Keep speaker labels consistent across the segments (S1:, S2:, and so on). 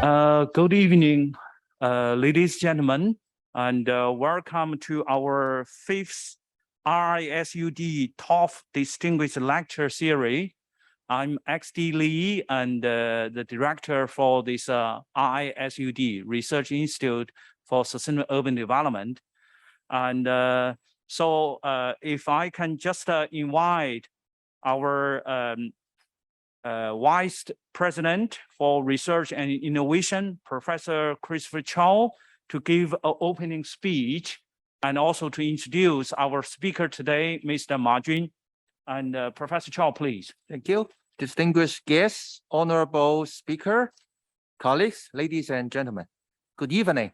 S1: Good evening, ladies and gentlemen, and welcome to our fifth RISUD TOAF Distinguished Lecture Series. I'm XD Lee and the director for this RISUD, Research Institute for Sustainable Urban Development. And so if I can just invite our Vice President for Research and Innovation, Professor Christopher Chow, to give an opening speech and also to introduce our speaker today, Mr. Ma Jun. And Professor Chow, please.
S2: Thank you. Distinguished guests, honorable speaker, colleagues, ladies and gentlemen, good evening.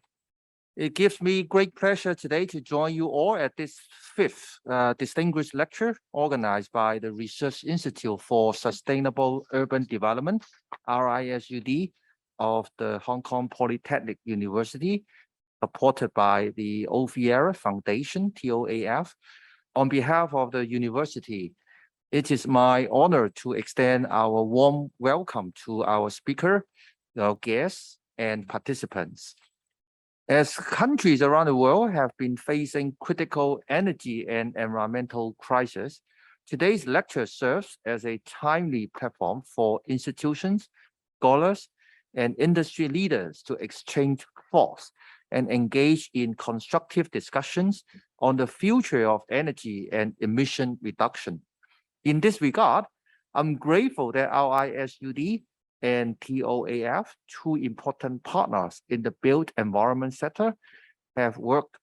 S2: It gives me great pleasure today to join you all at this fifth distinguished lecture organized by the Research Institute for Sustainable Urban Development, RISUD, of the Hong Kong Polytechnic University, supported by the Oviera Foundation, TOAF. On behalf of the university, it is my honor to extend our warm welcome to our speaker, our guests, and participants. As countries around the world have been facing critical energy and environmental crises, today's lecture serves as a timely platform for institutions, scholars, and industry leaders to exchange thoughts and engage in constructive discussions on the future of energy and emission reduction. In this regard, I'm grateful that our RISUD and TOAF, two important partners in the built environment sector, have worked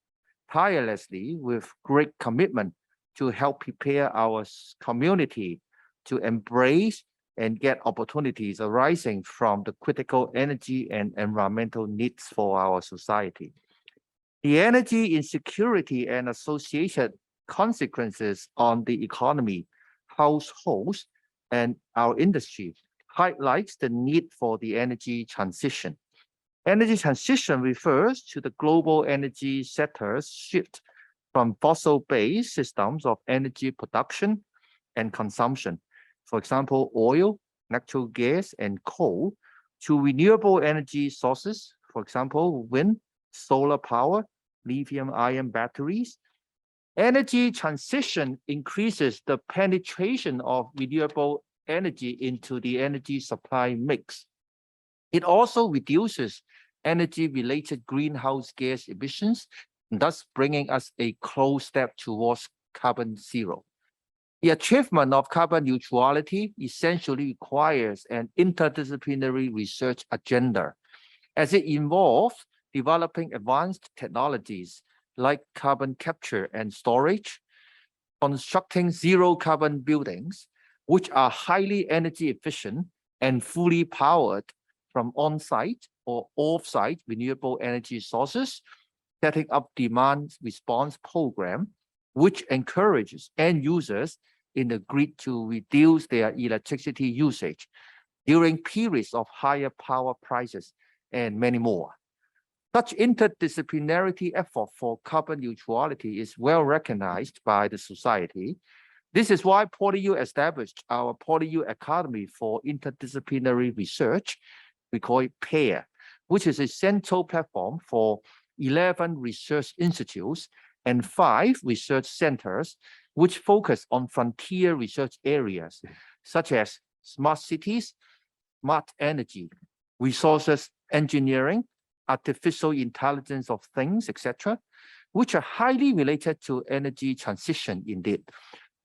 S2: tirelessly with great commitment to help prepare our community to embrace and get opportunities arising from the critical energy and environmental needs for our society. The energy insecurity and associated consequences on the economy, households, and our industry highlights the need for the energy transition. Energy transition refers to the global energy sector's shift from fossil-based systems of energy production and consumption, for example, oil, natural gas, and coal, to renewable energy sources, for example, wind, solar power, lithium-ion batteries. Energy transition increases the penetration of renewable energy into the energy supply mix. It also reduces energy-related greenhouse gas emissions, thus bringing us a close step towards carbon zero. The achievement of carbon neutrality essentially requires an interdisciplinary research agenda, as it involves developing advanced technologies like carbon capture and storage, constructing zero carbon buildings, which are highly energy efficient and fully powered from on-site or off-site renewable energy sources, setting up demand response program, which encourages end users in the grid to reduce their electricity usage during periods of higher power prices, and many more. Such interdisciplinarity effort for carbon neutrality is well recognized by the society. This is why PolyU established our PolyU Academy for Interdisciplinary Research, we call it PAIR, which is a central platform for 11 research institutes and 5 research centers, which focus on frontier research areas, such as smart cities, smart energy, resources engineering, artificial intelligence of things, etc., which are highly related to energy transition indeed.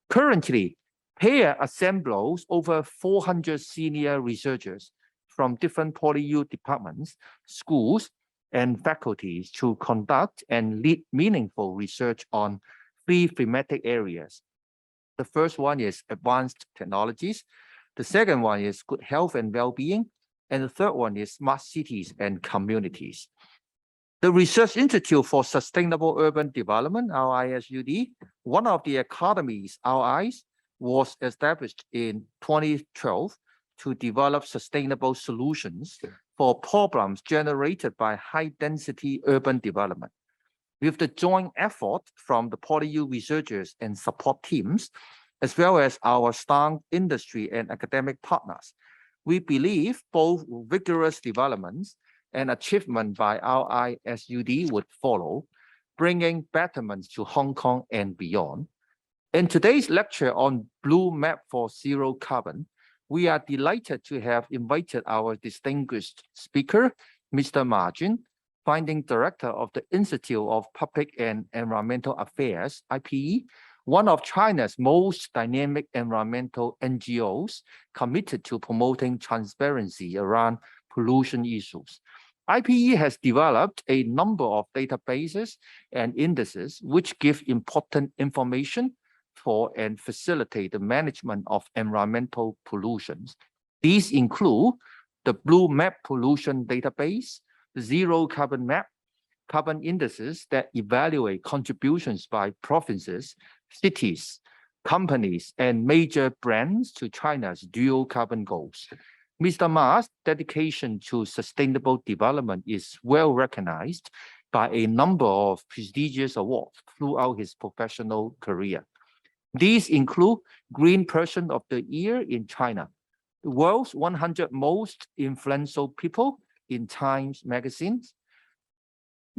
S2: Currently, PAIR assembles over 400 senior researchers from different PolyU departments, schools, and faculties to conduct and lead meaningful research on 3 thematic areas. The first one is advanced technologies. The second one is good health and well-being. And the third one is smart cities and communities. The Research Institute for Sustainable Urban Development, RISUD, one of the academies, RIs, was established in 2012 to develop sustainable solutions for problems generated by high-density urban development. With the joint effort from the PolyU researchers and support teams, as well as our strong industry and academic partners, we believe both vigorous developments and achievement by RISUD would follow, bringing betterments to Hong Kong and beyond. In today's lecture on Blue Map for Zero Carbon, we are delighted to have invited our distinguished speaker, Mr. Ma Jun, Founding Director of the Institute of Public and Environmental Affairs, IPE, one of China's most dynamic environmental NGOs committed to promoting transparency around pollution issues. IPE has developed a number of databases and indices which give important information for and facilitate the management of environmental pollutions. These include the Blue Map Pollution Database, the Zero Carbon Map, carbon indices that evaluate contributions by provinces, cities, companies, and major brands to China's dual carbon goals. Mr. Ma's dedication to sustainable development is well recognized by a number of prestigious awards throughout his professional career. These include Green Person of the Year in China, the world's 100 most influential people in Times Magazine,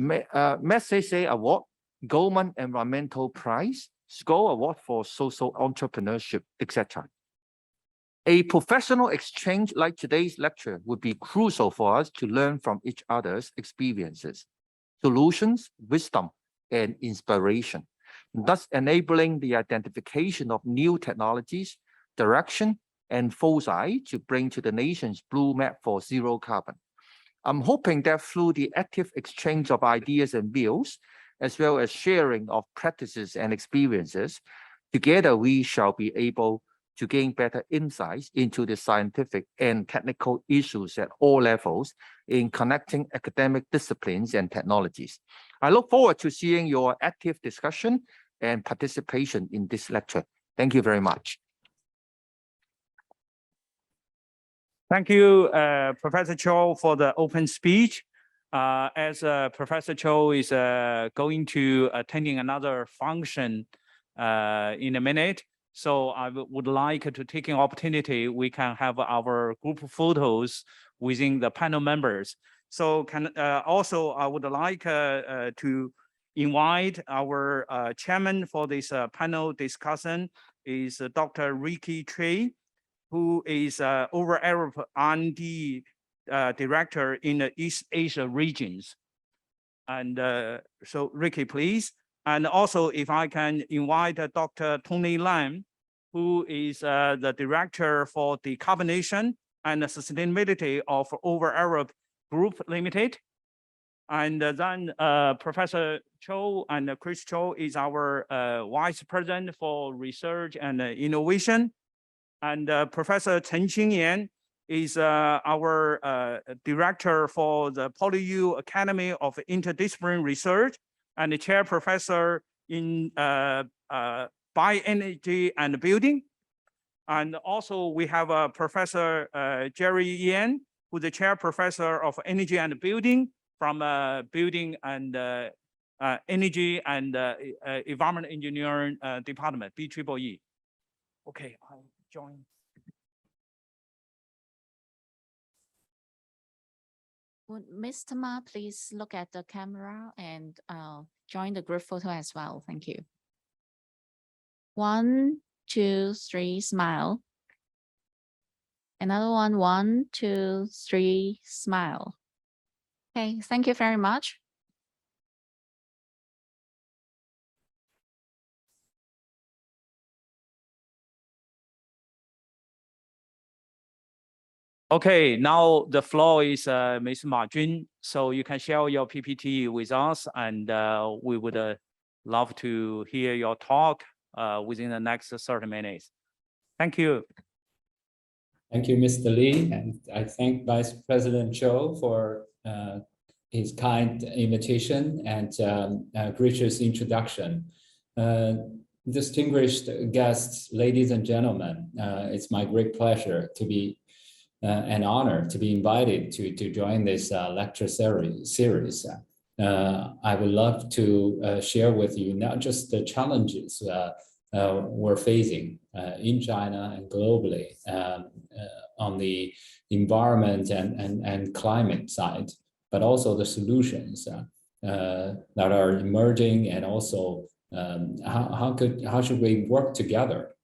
S2: Magsaysay Award, Goldman Environmental Prize, Skoll Award for Social Entrepreneurship, etc. A professional exchange like today's lecture would be crucial for us to learn from each other's experiences, solutions, wisdom, and inspiration, thus enabling the identification of new technologies, direction, and foresight to bring to the nation's Blue Map for Zero Carbon. I'm hoping that through the active exchange of ideas and views, as well as sharing of practices and experiences, together we shall be able to gain better insights into the scientific and technical issues at all levels in connecting academic disciplines and technologies. I look forward to seeing your active discussion and participation in this lecture. Thank you very much.
S1: Thank you, Professor Cho, for the open speech. As Professor Cho is going to attending another function in a minute, so I would like to take an opportunity, we can have our group photos within the panel members. So also I would like to invite our chairman for this panel discussion is Dr. Ricky Cui, who is over Europe R&D director in the East Asia regions. And so Ricky, please. And also if I can invite Dr. Tony Lam, who is the director for decarbonation and sustainability of Over Europe Group Limited. And then Professor Cho and Chris Cho is our vice president for research and innovation. And Professor Chen Qingyan is our director for the PolyU Academy of Interdisciplinary Research and the chair professor in bioenergy and building. And also we have Professor Jerry Yan, who's the chair professor of energy and building from building and energy and environment engineering department, BEEE. Okay, I'll join.
S3: Would Mr. Ma please look at the camera and join the group photo as well? Thank you. 1, 2, 3, smile. Another one, 1, 2, 3, smile. Okay, thank you very much.
S1: Okay, now the floor is Ms. Ma Jun. So you can share your PPT with us, and we would love to hear your talk within the next 30 minutes. Thank you.
S4: Thank you, Mr. Lee, and I thank Vice President Cho for his kind invitation and gracious introduction. Distinguished guests, ladies and gentlemen, it's my great pleasure to be an honor to be invited to join this lecture series. I would love to share with you not just the challenges we're facing in China and globally on the environment and climate side, but also the solutions that are emerging, and also how should we work together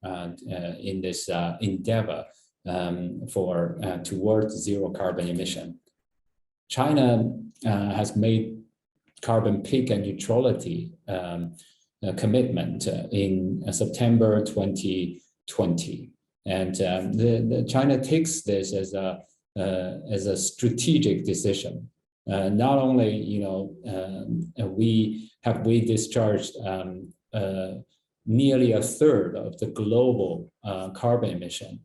S4: in this endeavor towards zero carbon emission. China has made carbon peak and neutrality commitment in September 2020, and China takes this as a strategic decision. Not only, we discharged nearly a third of the global carbon emission.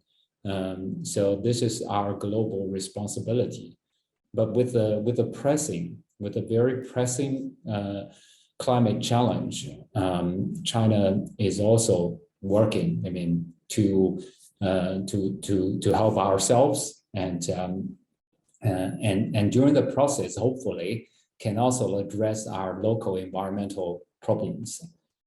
S4: So this is our global responsibility. But with a very pressing climate challenge, China is also working, to help ourselves, and during the process, hopefully, can also address our local environmental problems.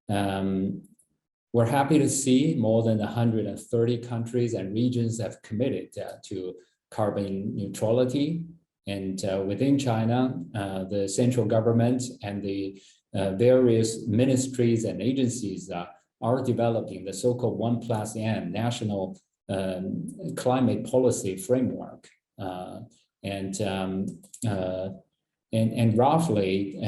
S4: We're happy to see more than 130 countries and regions have committed to carbon neutrality. And within China, the central government and the various ministries and agencies are developing the so-called 1+N national climate policy framework. And roughly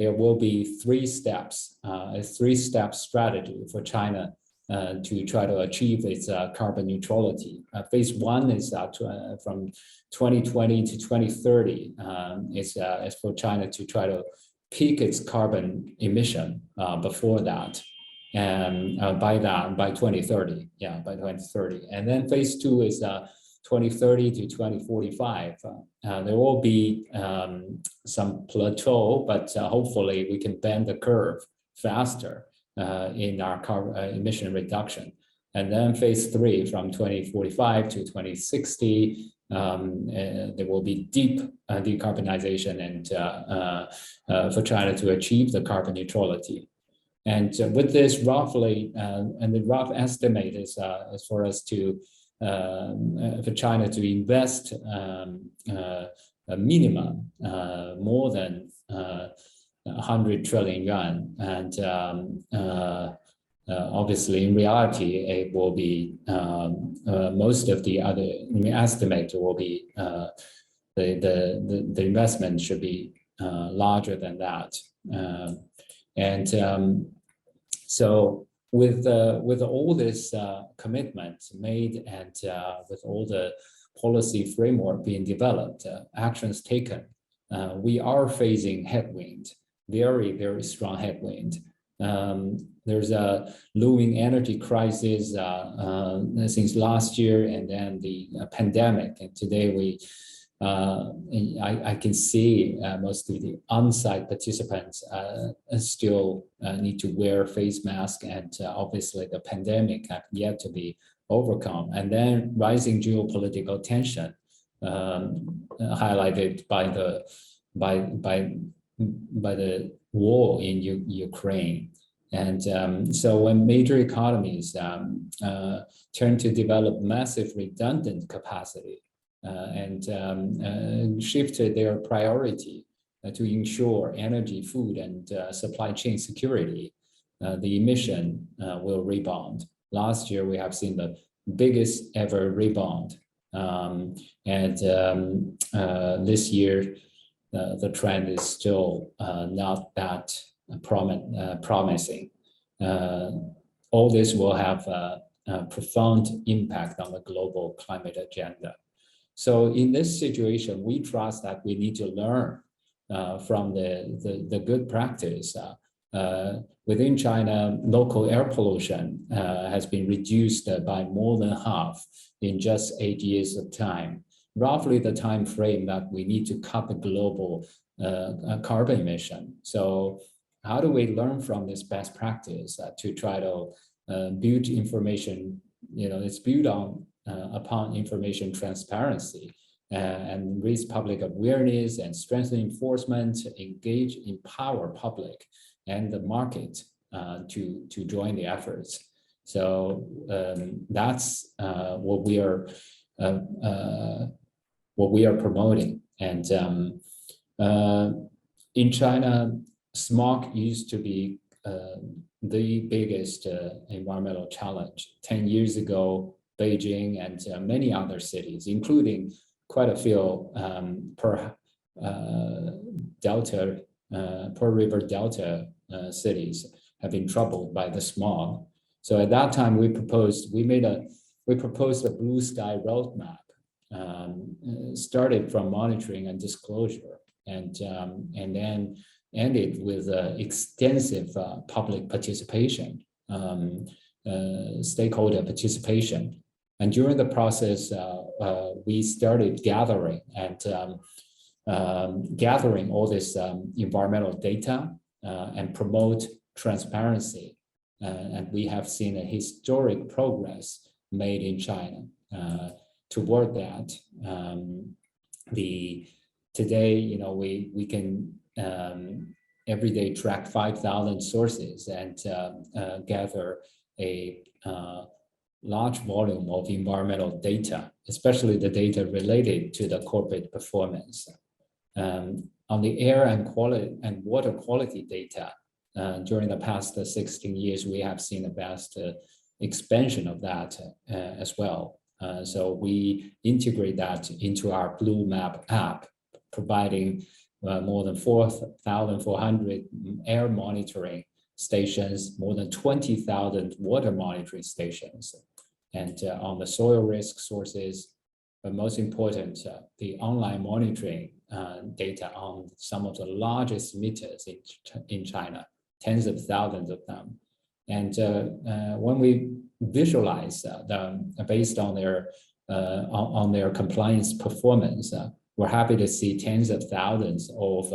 S4: there will be a three-step strategy for China to try to achieve its carbon neutrality. Phase one is from 2020 to 2030 is for China to try to peak its carbon emission before that, and by 2030, by 2030. And then phase two is 2030 to 2045. There will be some plateau, but hopefully we can bend the curve faster in our carbon emission reduction. And then phase three from 2045 to 2060, there will be deep decarbonization and for China to achieve the carbon neutrality. And with this roughly, and the rough estimate is for us to, for China to invest a minimum more than 100 trillion yuan, and obviously in reality it will be most of the other estimate will be the investment should be larger than that, so with all this commitment made, and with all the policy framework being developed, actions taken, we are facing headwind, very, very strong headwind. There's a looming energy crisis since last year, and then the pandemic. And today I can see most of the on-site participants still need to wear face masks, and obviously the pandemic have yet to be overcome. And then rising geopolitical tension highlighted by the war in Ukraine. And so when major economies turn to develop massive redundant capacity and shifted their priority to ensure energy, food, and supply chain security, the emission will rebound. Last year, we have seen the biggest ever rebound. And this year, the trend is still not that promising. All this will have a profound impact on the global climate agenda. So in this situation, we trust that we need to learn from the good practice. Within China, local air pollution has been reduced by more than half in just 8 years of time. Roughly the time frame that we need to cut the global carbon emission. So how do we learn from this best practice to try to build information? It's built upon information transparency and raise public awareness and strengthen enforcement, engage, empower public and the market to join the efforts. So that's what we are what we are promoting. And in China, smog used to be the biggest environmental challenge. 10 years ago, Beijing and many other cities, including quite a few per river delta cities, have been troubled by the smog. So at that time, we proposed a blue sky roadmap, started from monitoring and disclosure, and then ended with extensive public participation, stakeholder participation. And during the process, we started gathering all this environmental data and promote transparency. And we have seen a historic progress made in China toward that. Today, we can every day track 5,000 sources and gather a large volume of environmental data, especially the data related to the corporate performance. On the air and water quality data, during the past 16 years, we have seen a vast expansion of that as well. So we integrate that into our Blue Map app, providing more than 4,400 air monitoring stations, more than 20,000 water monitoring stations, and on the soil risk sources, but most important, the online monitoring data on some of the largest emitters in China, tens of thousands of them. And when we visualize them based on their compliance performance, we're happy to see tens of thousands of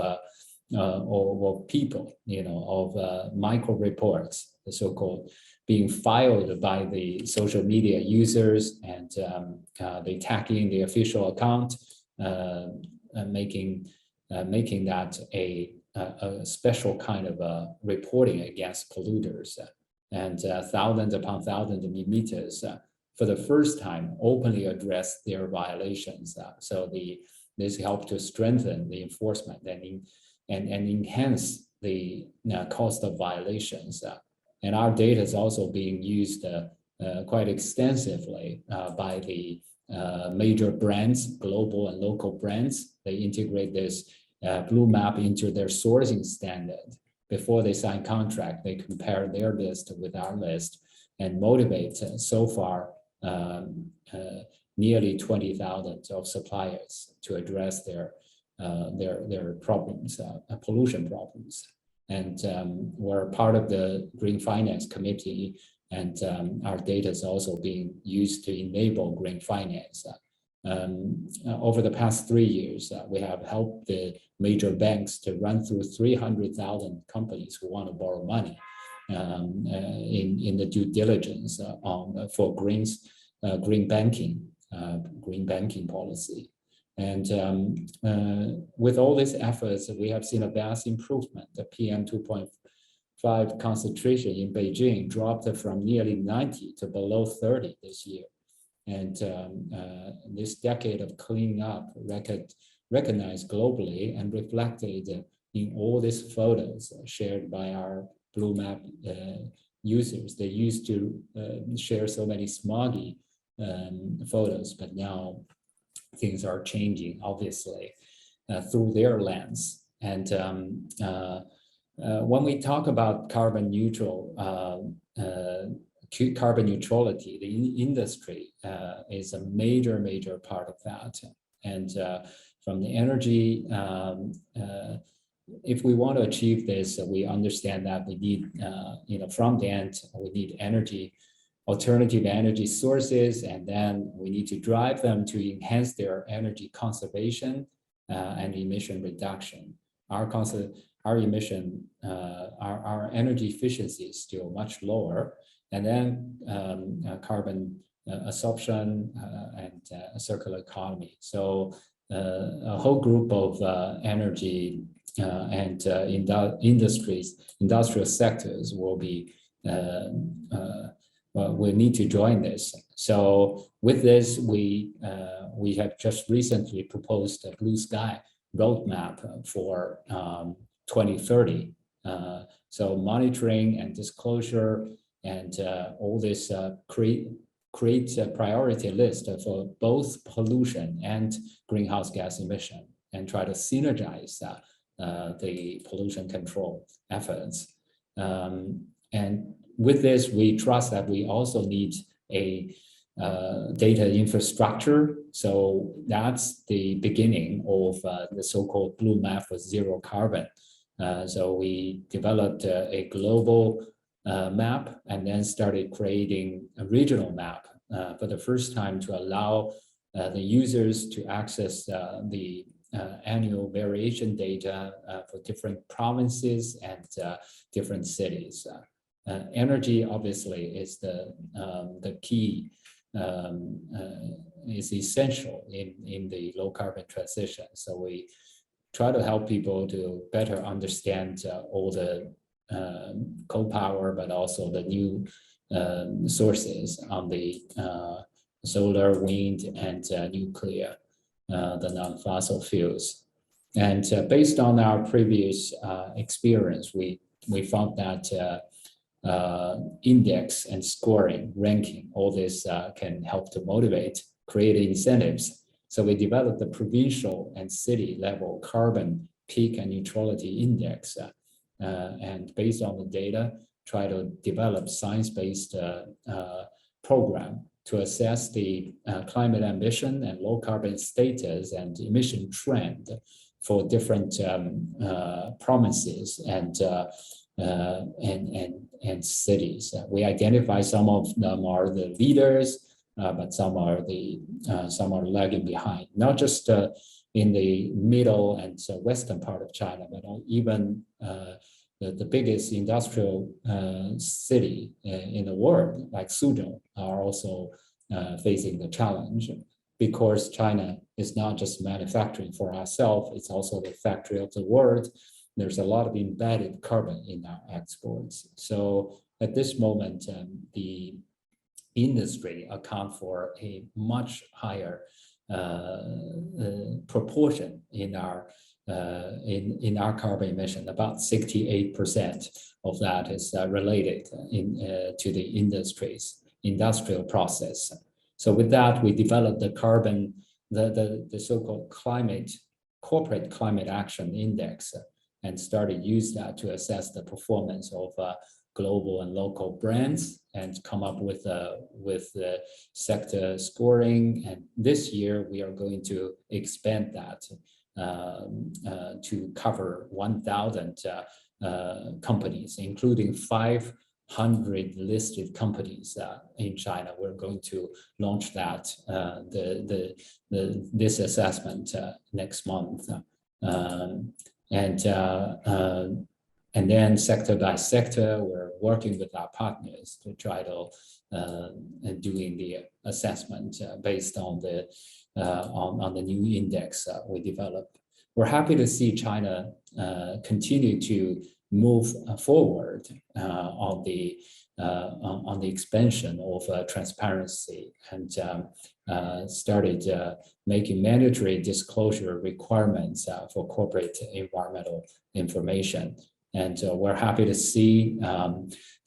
S4: people, of micro reports, the so-called, being filed by the social media users, and they tagging the official account, making that a special kind of reporting against polluters, and thousands upon thousands of emitters for the first time openly address their violations. So this helped to strengthen the enforcement and enhance the cost of violations. And our data is also being used quite extensively by the major brands, global and local brands. They integrate this Blue Map into their sourcing standard. Before they sign contract, they compare their list with our list and motivate so far nearly 20,000 of suppliers to address their problems, pollution problems. And we're part of the Green Finance Committee, and our data is also being used to enable green finance. Over the past 3 years, we have helped the major banks to run through 300,000 companies who want to borrow money in the due diligence for green banking policy. And with all these efforts, we have seen a vast improvement. The PM 2.5 concentration in Beijing dropped from nearly 90 to below 30 this year. And this decade of cleaning up recognized globally and reflected in all these photos shared by our Blue Map users. They used to share so many smoggy photos, but now things are changing, obviously, through their lens. And when we talk about carbon neutrality, the industry is a major part of that. And from the energy, if we want to achieve this, we understand that we need, from the end, we need alternative energy sources, and then we need to drive them to enhance their energy conservation and emission reduction. Our energy efficiency is still much lower, and then carbon absorption and circular economy. So a whole group of energy and industrial sectors will be we need to join this. So with this, we have just recently proposed a blue sky roadmap for 2030. So monitoring and disclosure and all this create a priority list for both pollution and greenhouse gas emission, and try to synergize the pollution control efforts. And with this, we trust that we also need a data infrastructure. So that's the beginning of the so-called blue map for zero carbon. So we developed a global map and then started creating a regional map for the first time to allow the users to access the annual variation data for different provinces and different cities. Energy obviously is the key, is essential in the low carbon transition. So we try to help people to better understand all the coal power, but also the new sources on the solar, wind, and nuclear, the non-fossil fuels. And based on our previous experience, we found that index and scoring, ranking, all this can help to motivate, create incentives. So we developed the provincial and city level carbon peak and neutrality index. And based on the data, try to develop science-based program to assess the climate ambition and low carbon status and emission trend for different provinces and cities. We identify some of them are the leaders, but some are lagging behind. Not just in the middle and western part of China, but even the biggest industrial city in the world, like Suzhou, are also facing the challenge, because China is not just manufacturing for ourselves, it's also the factory of the world. There's a lot of embedded carbon in our exports. So at this moment, the industry account for a much higher proportion in our carbon emission. About 68% of that is related to the industrial process. So with that, we developed the carbon, the so-called corporate climate action index, and started use that to assess the performance of global and local brands, and come up with the sector scoring. And this year we are going to expand that to cover 1,000 companies, including 500 listed companies in China. We're going to launch that this assessment next month, and then sector by sector, we're working with our partners to try to doing the assessment based on the new index we developed. We're happy to see China continue to move forward on the expansion of transparency, and started making mandatory disclosure requirements for corporate environmental information. And we're happy to see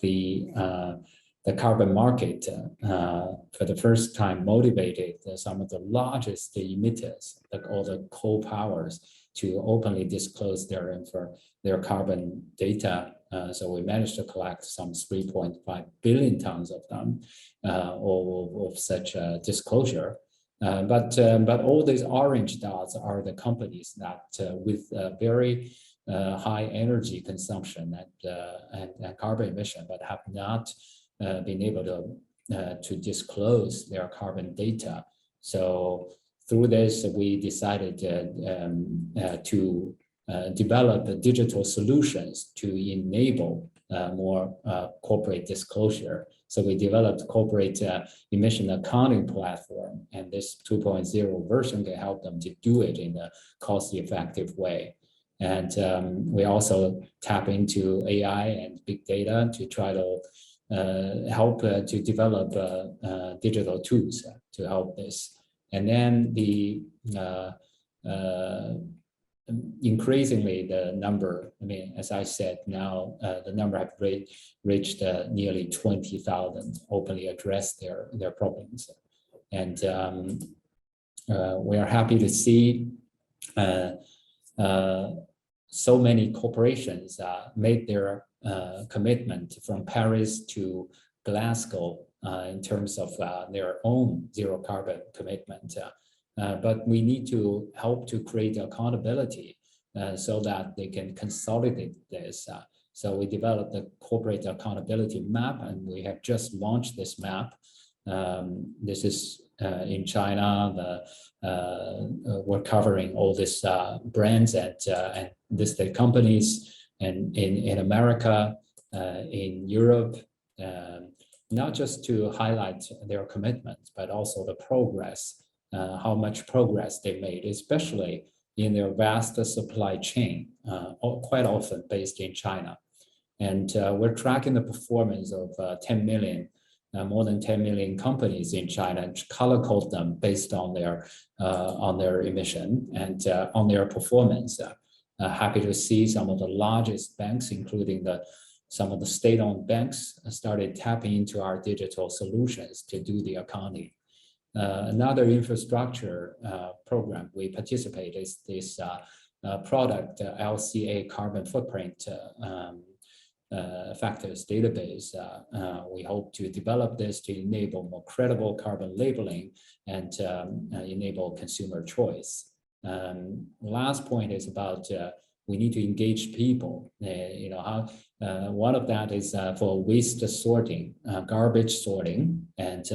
S4: the carbon market for the first time motivated some of the largest emitters, like all the coal powers, to openly disclose their carbon data. So we managed to collect some 3.5 billion tons of them, of such disclosure. But all these orange dots are the companies that with very high energy consumption and carbon emission, but have not been able to disclose their carbon data. So through this, we decided to develop digital solutions to enable more corporate disclosure. So we developed corporate emission accounting platform, and this 2.0 version can help them to do it in a cost-effective way. And we also tap into AI and big data to try to help to develop digital tools to help this. And then the increasingly the number, I mean, as I said, now the number have reached nearly 20,000 openly address their problems. And we are happy to see so many corporations made their commitment from Paris to Glasgow in terms of their own zero carbon commitment. But we need to help to create accountability so that they can consolidate this. So we developed the corporate accountability map, and we have just launched this map. This is in China. We're covering all these brands and listed companies, and in America, in Europe, not just to highlight their commitments, but also the progress, how much progress they made, especially in their vast supply chain, quite often based in China. And we're tracking the performance of 10 million, more than 10 million companies in China, and color code them based on their emission and on their performance. Happy to see some of the largest banks, including some of the state-owned banks, started tapping into our digital solutions to do the accounting. Another infrastructure program we participate is this product LCA carbon footprint factors database. We hope to develop this to enable more credible carbon labeling and enable consumer choice. Last point is about we need to engage people. One of that is for waste sorting, garbage sorting, and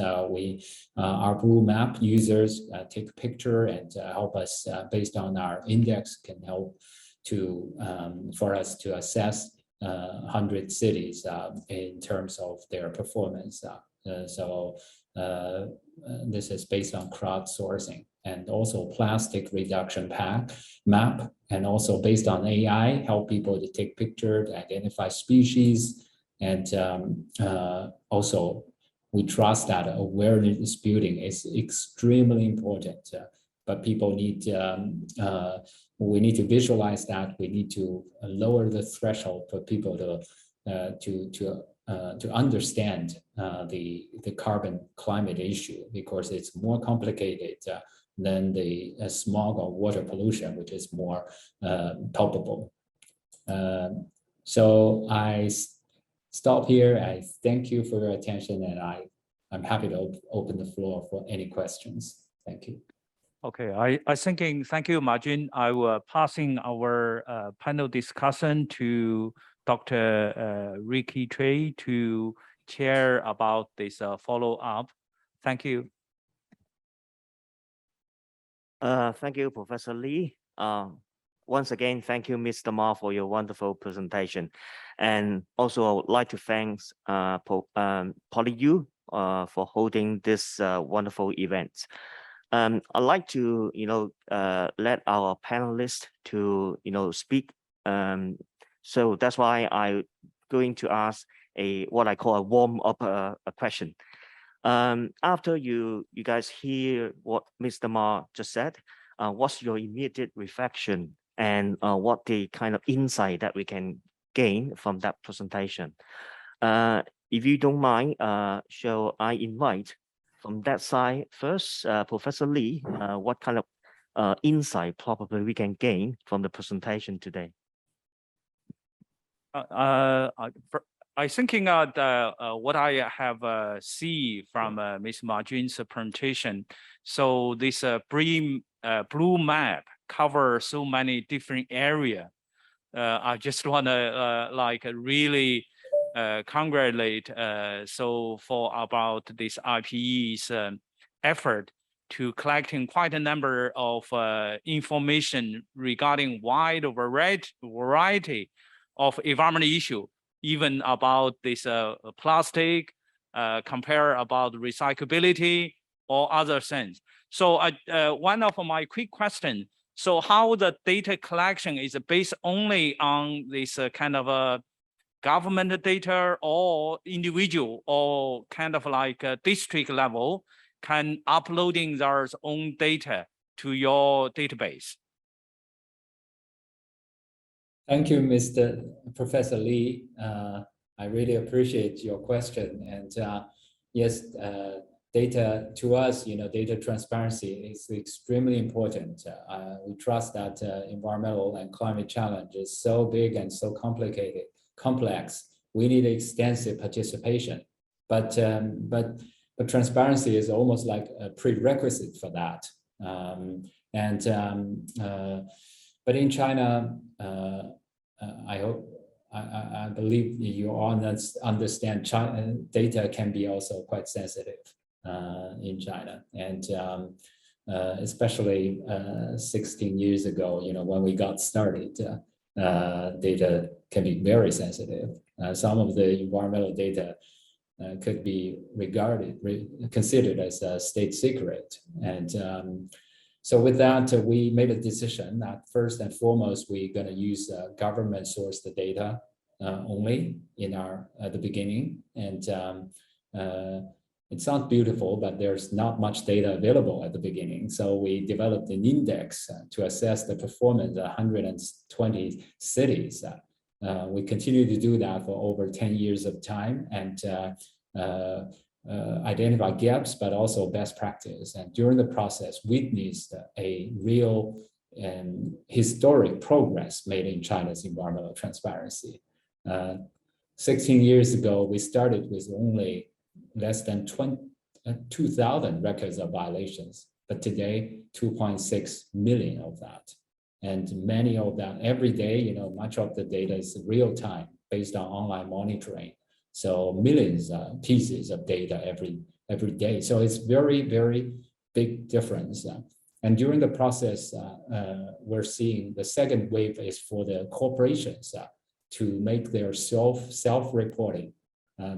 S4: our Blue Map users take a picture and help us based on our index can help to for us to assess 100 cities in terms of their performance. So this is based on crowdsourcing, and also plastic reduction map, and also based on AI, help people to take pictures, identify species, and also we trust that awareness building is extremely important. But people need, we need to visualize that. We need to lower the threshold for people to understand the carbon climate issue, because it's more complicated than the smog or water pollution, which is more palpable. So I stop here. I thank you for your attention, and I'm happy to open the floor for any questions. Thank you.
S1: Okay, I thinking, thank you, Marjin. I will passing our panel discussion to Dr. Ricky Trey to chair about this follow-up. Thank you.
S5: Thank you, Professor Lee. Once again, thank you, Mr. Ma, for your wonderful presentation. And also, I would like to thank PolyU for holding this wonderful event. I'd like to, let our panelists to, speak. So that's why I'm going to ask what I call a warm-up question. After you guys hear what Mr. Ma just said, what's your immediate reflection and what the kind of insight that we can gain from that presentation? If you don't mind, shall I invite from that side first, Professor Lee, what kind of insight probably we can gain from the presentation today?
S1: I thinking what I have see from Ms. Marjin's presentation. So this blue map covers so many different areas. I just want to really congratulate so for about this IPE's effort to collecting quite a number of information regarding wide variety of environmental issue, even about this plastic, compare about recyclability or other things. So one of my quick questions, so how the data collection is based only on this kind of government data or individual or kind of like a district level can uploading their own data to your database?
S4: Thank you, Mr. Professor Lee. I really appreciate your question. And yes, data to us, data transparency is extremely important. We trust that environmental and climate challenge is so big and so complex. We need extensive participation, but transparency is almost like a prerequisite for that. But in China, I believe you all understand China data can be also quite sensitive in China, and especially 16 years ago, when we got started, data can be very sensitive. Some of the environmental data could be considered as a state secret, and so with that, we made a decision that first and foremost, we're going to use government sourced data only at the beginning. And it sounds beautiful, but there's not much data available at the beginning. So we developed an index to assess the performance of 120 cities. We continue to do that for over 10 years of time, and identify gaps, but also best practice. And during the process, witnessed a real and historic progress made in China's environmental transparency. 16 years ago, we started with only less than 2,000 records of violations, but today, 2.6 million of that. And many of that every day, much of the data is real time based on online monitoring. So millions of pieces of data every day. So it's very, very big difference. And during the process, we're seeing the second wave is for the corporations to make their self-reporting.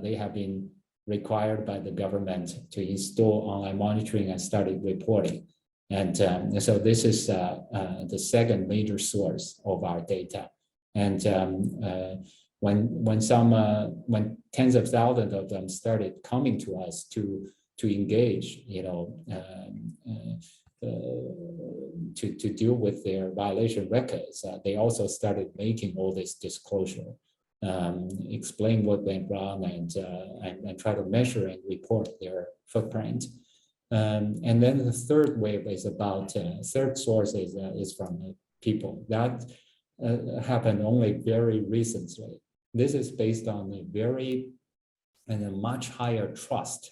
S4: They have been required by the government to install online monitoring and started reporting. And so this is the second major source of our data. And when tens of thousands of them started coming to us to engage, to deal with their violation records, they also started making all this disclosure, explain what went wrong, and try to measure and report their footprint. And then the third wave is about third source is from people. That happened only very recently. This is based on a much higher trust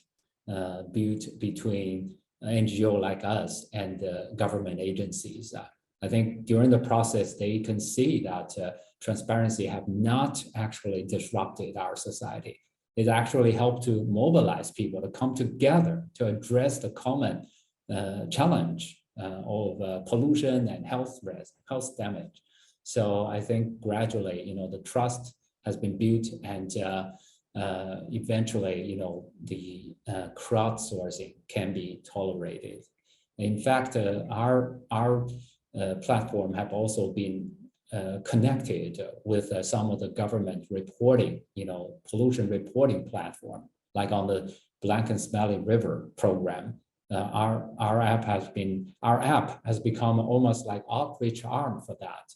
S4: built between NGO like us and government agencies. I think during the process, they can see that transparency have not actually disrupted our society. It actually helped to mobilize people to come together to address the common challenge of pollution and health risk, health damage. So I think gradually, the trust has been built, and eventually, the crowdsourcing can be tolerated. In fact, our platform have also been connected with some of the government reporting, pollution reporting platform, like on the Black and Smelly River program. Our app has become almost like outreach arm for that.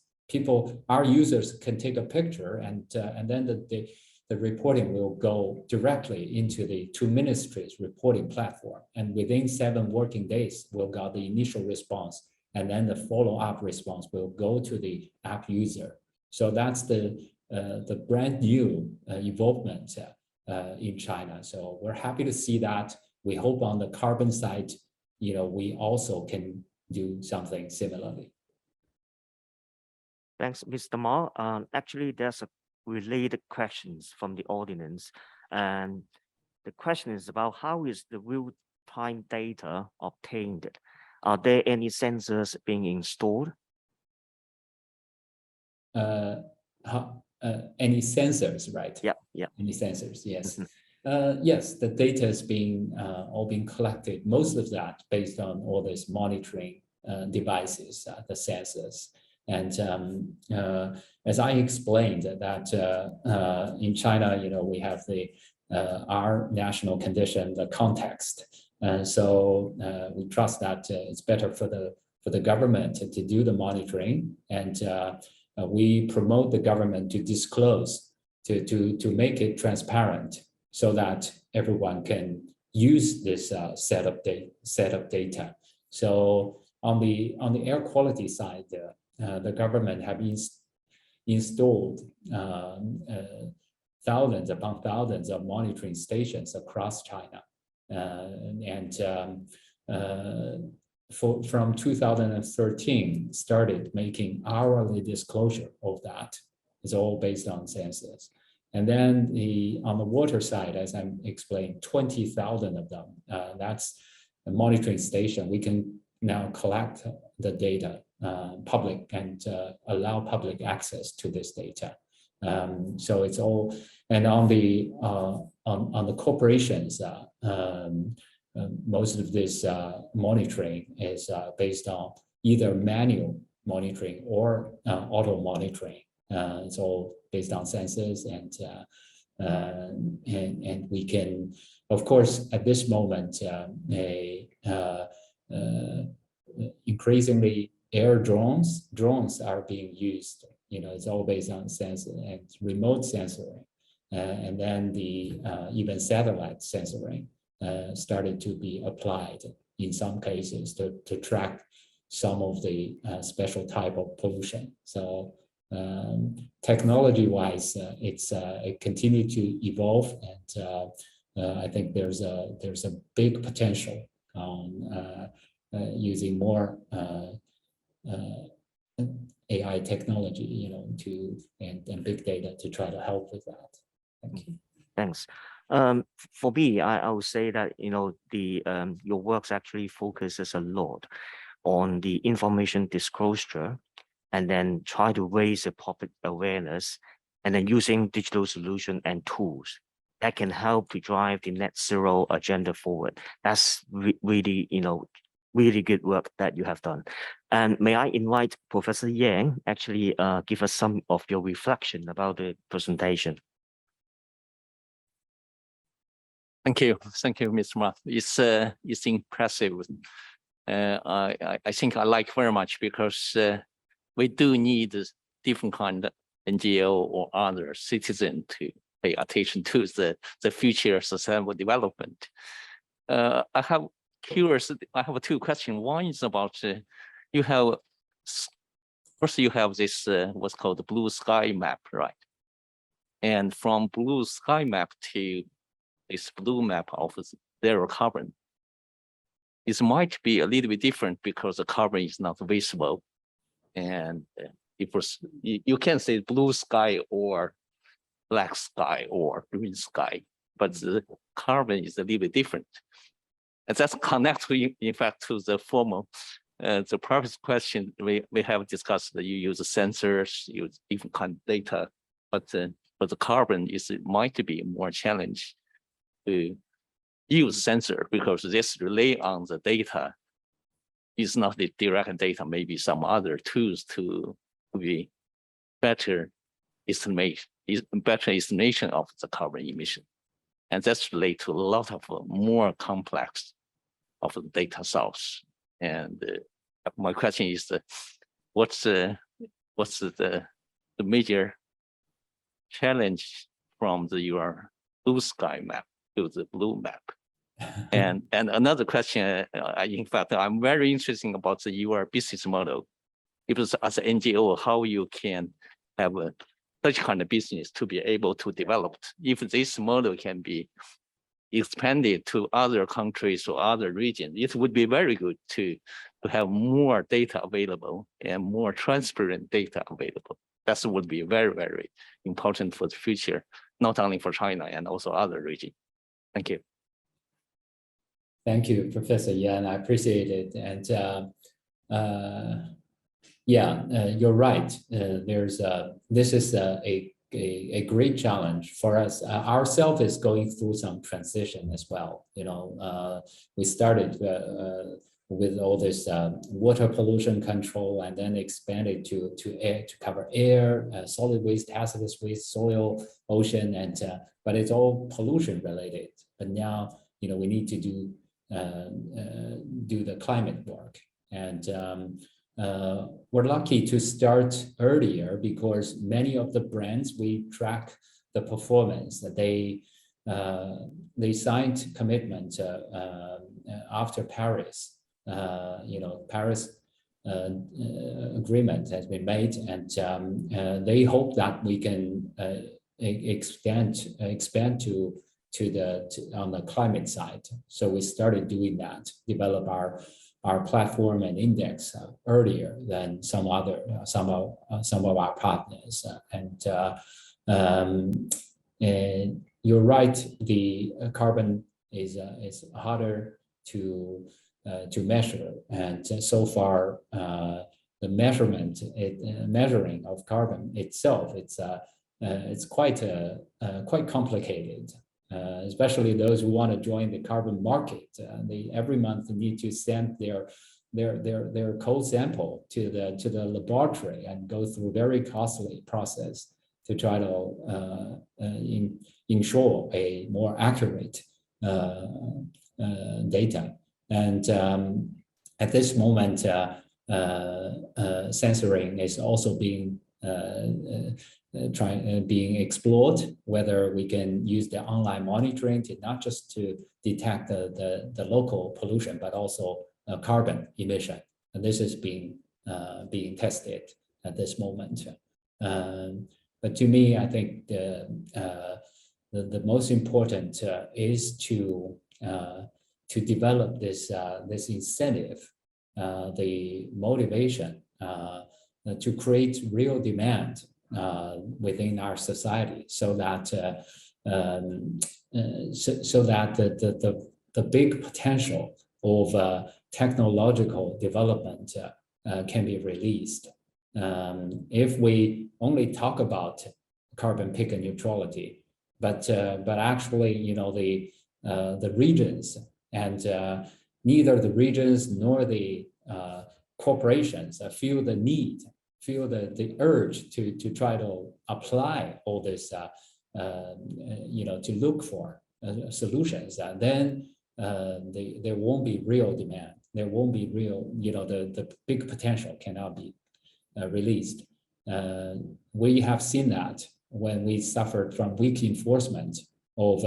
S4: Our users can take a picture, and then the reporting will go directly into the two ministries reporting platform. And within 7 working days, we'll get the initial response, and then the follow-up response will go to the app user. So that's the brand new involvement in China. So we're happy to see that. We hope on the carbon side, we also can do something similarly.
S5: Thanks, Mr. Ma. Actually, there's a related questions from the audience, and the question is about how is the real-time data obtained? Are there any sensors being installed?
S4: Any sensors, right?
S5: Yeah.
S4: Any sensors, yes.
S5: Mm-hmm.
S4: Yes, the data is all being collected, most of that based on all these monitoring devices, the sensors. And as I explained that in China, we have our national condition, the context. And so we trust that it's better for the government to do the monitoring, and we promote the government to disclose, to make it transparent, so that everyone can use this set of data. So on the air quality side, the government have installed thousands upon thousands of monitoring stations across China, from 2013 started making hourly disclosure of that. It's all based on census. And then on the water side, as I explained, 20,000 of them. That's a monitoring station. We can now collect the data public and allow public access to this data. So it's all, and on the corporations, most of this monitoring is based on either manual monitoring or auto monitoring. It's all based on census, and we can, of course, at this moment, increasingly air drones are being used. It's all based on sensor and remote sensoring, and then the even satellite sensoring started to be applied in some cases to track some of the special type of pollution. So technology-wise, it continued to evolve, and I think there's a big potential on using more AI technology, and big data to try to help with that. Thank you.
S5: Thanks. For me, I would say that your works actually focuses a lot on the information disclosure, and then try to raise the public awareness, and then using digital solution and tools that can help to drive the net zero agenda forward. That's really, really good work that you have done. And may I invite Professor Yang actually give us some of your reflection about the presentation.
S6: Thank you, Mr. Ma. It's impressive. I think I like very much, because we do need different kind of NGO or other citizen to pay attention to the future sustainable development. I have two questions. One is about first you have this what's called the blue sky map, right? And from blue sky map to this blue map of zero carbon, it might be a little bit different because the carbon is not visible. And you can say blue sky or black sky or green sky, but the carbon is a little bit different. And that's connected, in fact, to the formal, the previous question we have discussed that you use sensors, use different kind of data, but the carbon might be more challenge to use sensor, because this rely on the data. It's not the direct data, maybe some other tools to be better estimation of the carbon emission. And that's related to a lot of more complex of the data source. And my question is, what's the major challenge from your blue sky map to the blue map? And another question, in fact, I'm very interested about your business model. Because as an NGO, how you can have such kind of business to be able to develop. If this model can be expanded to other countries or other regions, it would be very good to have more data available and more transparent data available. That would be very, very important for the future, not only for China and also other regions. Thank you.
S4: Thank you, Professor Yan. I appreciate it. And you're right. This is a great challenge for us. Ourselves is going through some transition as well. We started with all this water pollution control, and then expanded to air, to cover air, solid waste, hazardous waste, soil, ocean, and but it's all pollution related. But now, we need to do the climate work, and we're lucky to start earlier because many of the brands we track the performance that they signed commitment after Paris. Paris agreement has been made, and they hope that we can expand to on the climate side. So we started doing that, develop our platform and index earlier than some of our partners, and you're right, the carbon is harder to measure, and so far the measuring of carbon itself, it's quite complicated, especially those who want to join the carbon market. They every month need to send their cold sample to the laboratory and go through very costly process to try to ensure a more accurate data. And at this moment, censoring is also being being explored, whether we can use the online monitoring to not just to detect the local pollution, but also carbon emission. And this is being tested at this moment. But to me, I think the most important is to develop this incentive, the motivation to create real demand within our society, so that the big potential of technological development can be released. If we only talk about carbon peak and neutrality, but actually, the regions and neither the regions nor the corporations feel the need, feel the urge to try to apply all this, to look for solutions, then there won't be real demand. There won't be real, the big potential cannot be released. We have seen that when we suffered from weak enforcement of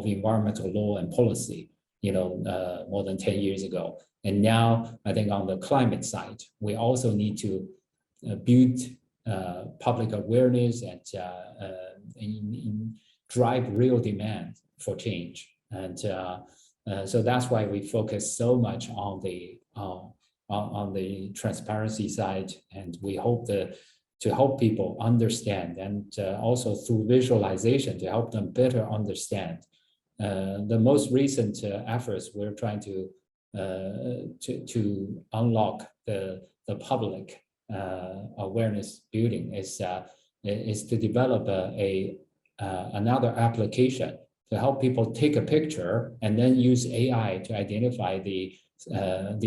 S4: environmental law and policy, more than 10 years ago. And now I think on the climate side, we also need to build public awareness and drive real demand for change. And so that's why we focus so much on the transparency side, and we hope to help people understand, and also through visualization to help them better understand. The most recent efforts we're trying to unlock the public awareness building is to develop another application to help people take a picture and then use AI to identify the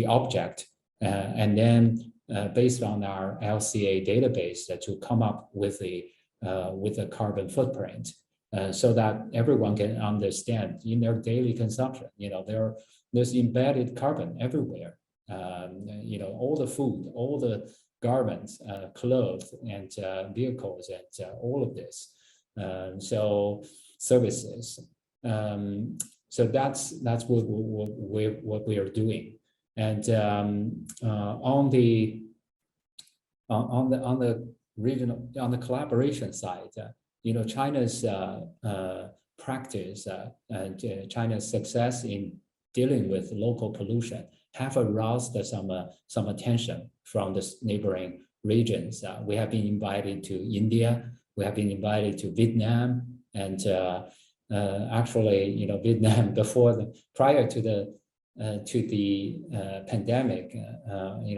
S4: object, and then based on our LCA database to come up with a carbon footprint, so that everyone can understand in their daily consumption. There's embedded carbon everywhere. All the food, all the garments, clothes, and vehicles, and all of this. So services. So that's what we are doing. And on the collaboration side, China's practice and China's success in dealing with local pollution have aroused some attention from the neighboring regions. We have been invited to India. We have been invited to Vietnam, and actually, Vietnam prior to the pandemic,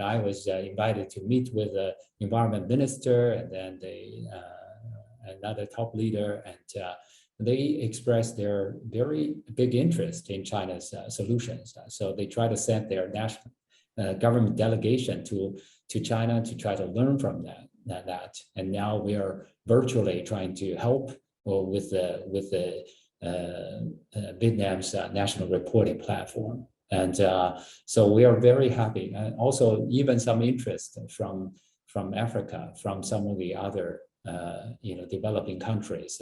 S4: I was invited to meet with the environment minister and then another top leader, and they expressed their very big interest in China's solutions. So they try to set their government delegation to China to try to learn from that. And now we are virtually trying to help with the Vietnam's national reporting platform. And so we are very happy, and also even some interest from Africa, from some of the other developing countries.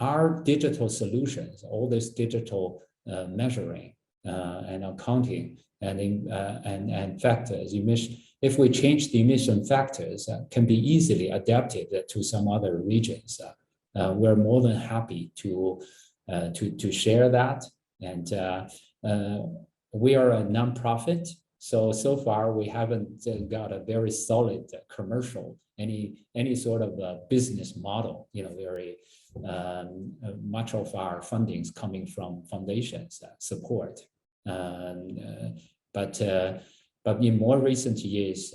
S4: Our digital solutions, all this digital measuring and accounting and factors, emission. If we change the emission factors, can be easily adapted to some other regions. We're more than happy to share that. And we are a nonprofit, so far we haven't got a very solid commercial, any sort of business model. Very much of our funding is coming from foundations support. But in more recent years,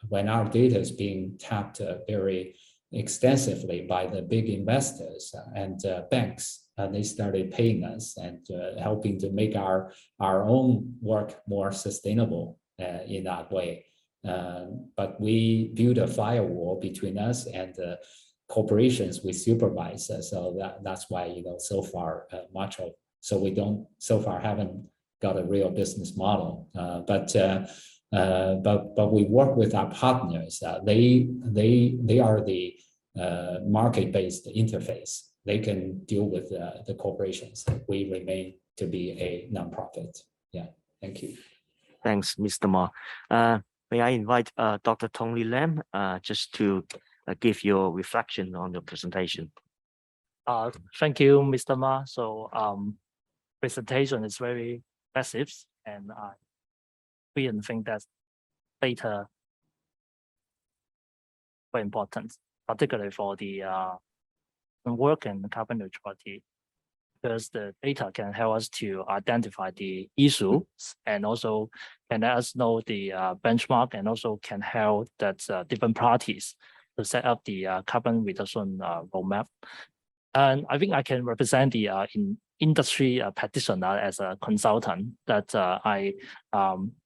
S4: when our data is being tapped very extensively by the big investors and banks, they started paying us and helping to make our own work more sustainable in that way. But we built a firewall between us and the corporations we supervise. So that's why so far so far haven't got a real business model. But we work with our partners. They are the market-based interface. They can deal with the corporations. We remain to be a nonprofit. Yeah, thank you.
S5: Thanks, Mr. Ma. May I invite Dr. Tony Lam just to give your reflection on your presentation.
S7: Thank you, Mr. Ma. So presentation is very impressive, and I really think that data very important, particularly for the work and carbon neutrality, because the data can help us to identify the issues and also can let us know the benchmark, and also can help that different parties to set up the carbon reduction roadmap. And I think I can represent the industry practitioner as a consultant that I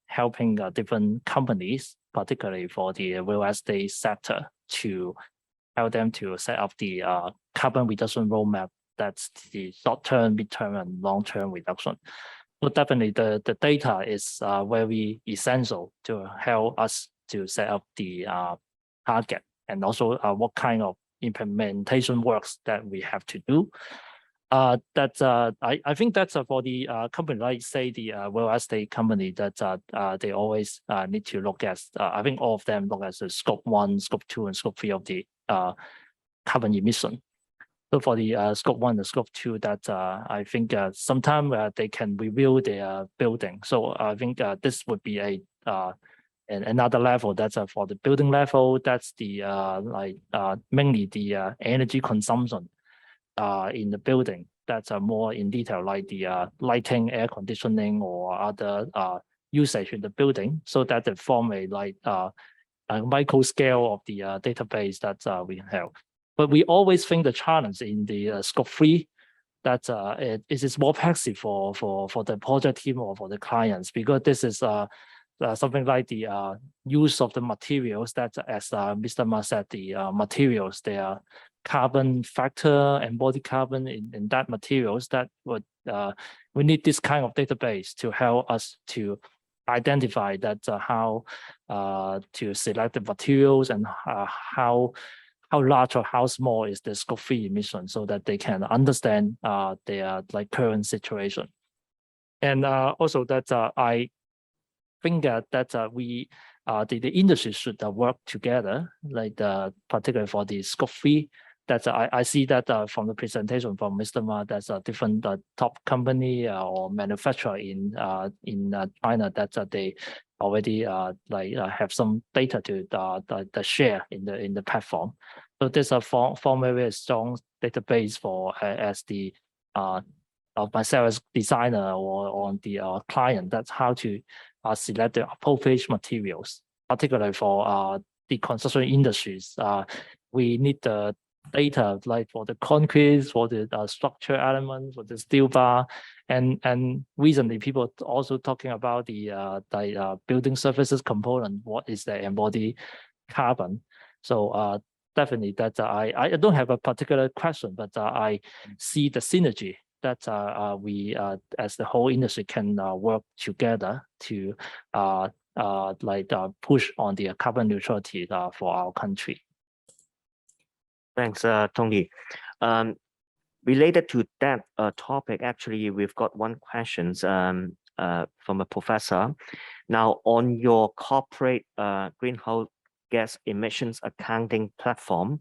S7: helping different companies, particularly for the real estate sector, to help them to set up the carbon reduction roadmap. That's the short-term, mid-term, and long-term reduction. But definitely the data is very essential to help us to set up the target, and also what kind of implementation works that we have to do. I think that's for the company, like say the real estate company, that they always need to look at, I think all of them look at the scope 1, scope 2, and scope 3 of the carbon emission. So for the scope 1 and scope 2, that I think sometime they can review their building. So I think this would be another level. That's for the building level. That's the mainly the energy consumption in the building. That's more in detail, like the lighting, air conditioning, or other usage in the building. So that they form a micro scale of the database that we have. But we always think the challenge in the scope 3 that it is more passive for the project team or for the clients, because this is something like the use of the materials that, as Mr. Ma said, the materials, their carbon factor, embodied carbon in that materials, that would we need this kind of database to help us to identify that how to select the materials, and how large or how small is the scope 3 emission, so that they can understand their current situation. And also that I think that we the industry should work together, particularly for the scope 3. That I see that from the presentation from Mr. Ma, that's a different top company or manufacturer in China that they already have some data to share in the platform. So there's a form a very strong database for as the of myself as designer or on the client. That's how to select the appropriate materials, particularly for the construction industries. We need the data like for the concrete, for the structure elements, for the steel bar, And recently, people also talking about the building services component. What is the embodied carbon? So definitely that I don't have a particular question, but I see the synergy that we as the whole industry can work together to push on the carbon neutrality for our country.
S5: Thanks, Tony. Related to that topic, actually, we've got one question from a professor. Now, on your corporate greenhouse gas emissions accounting platform,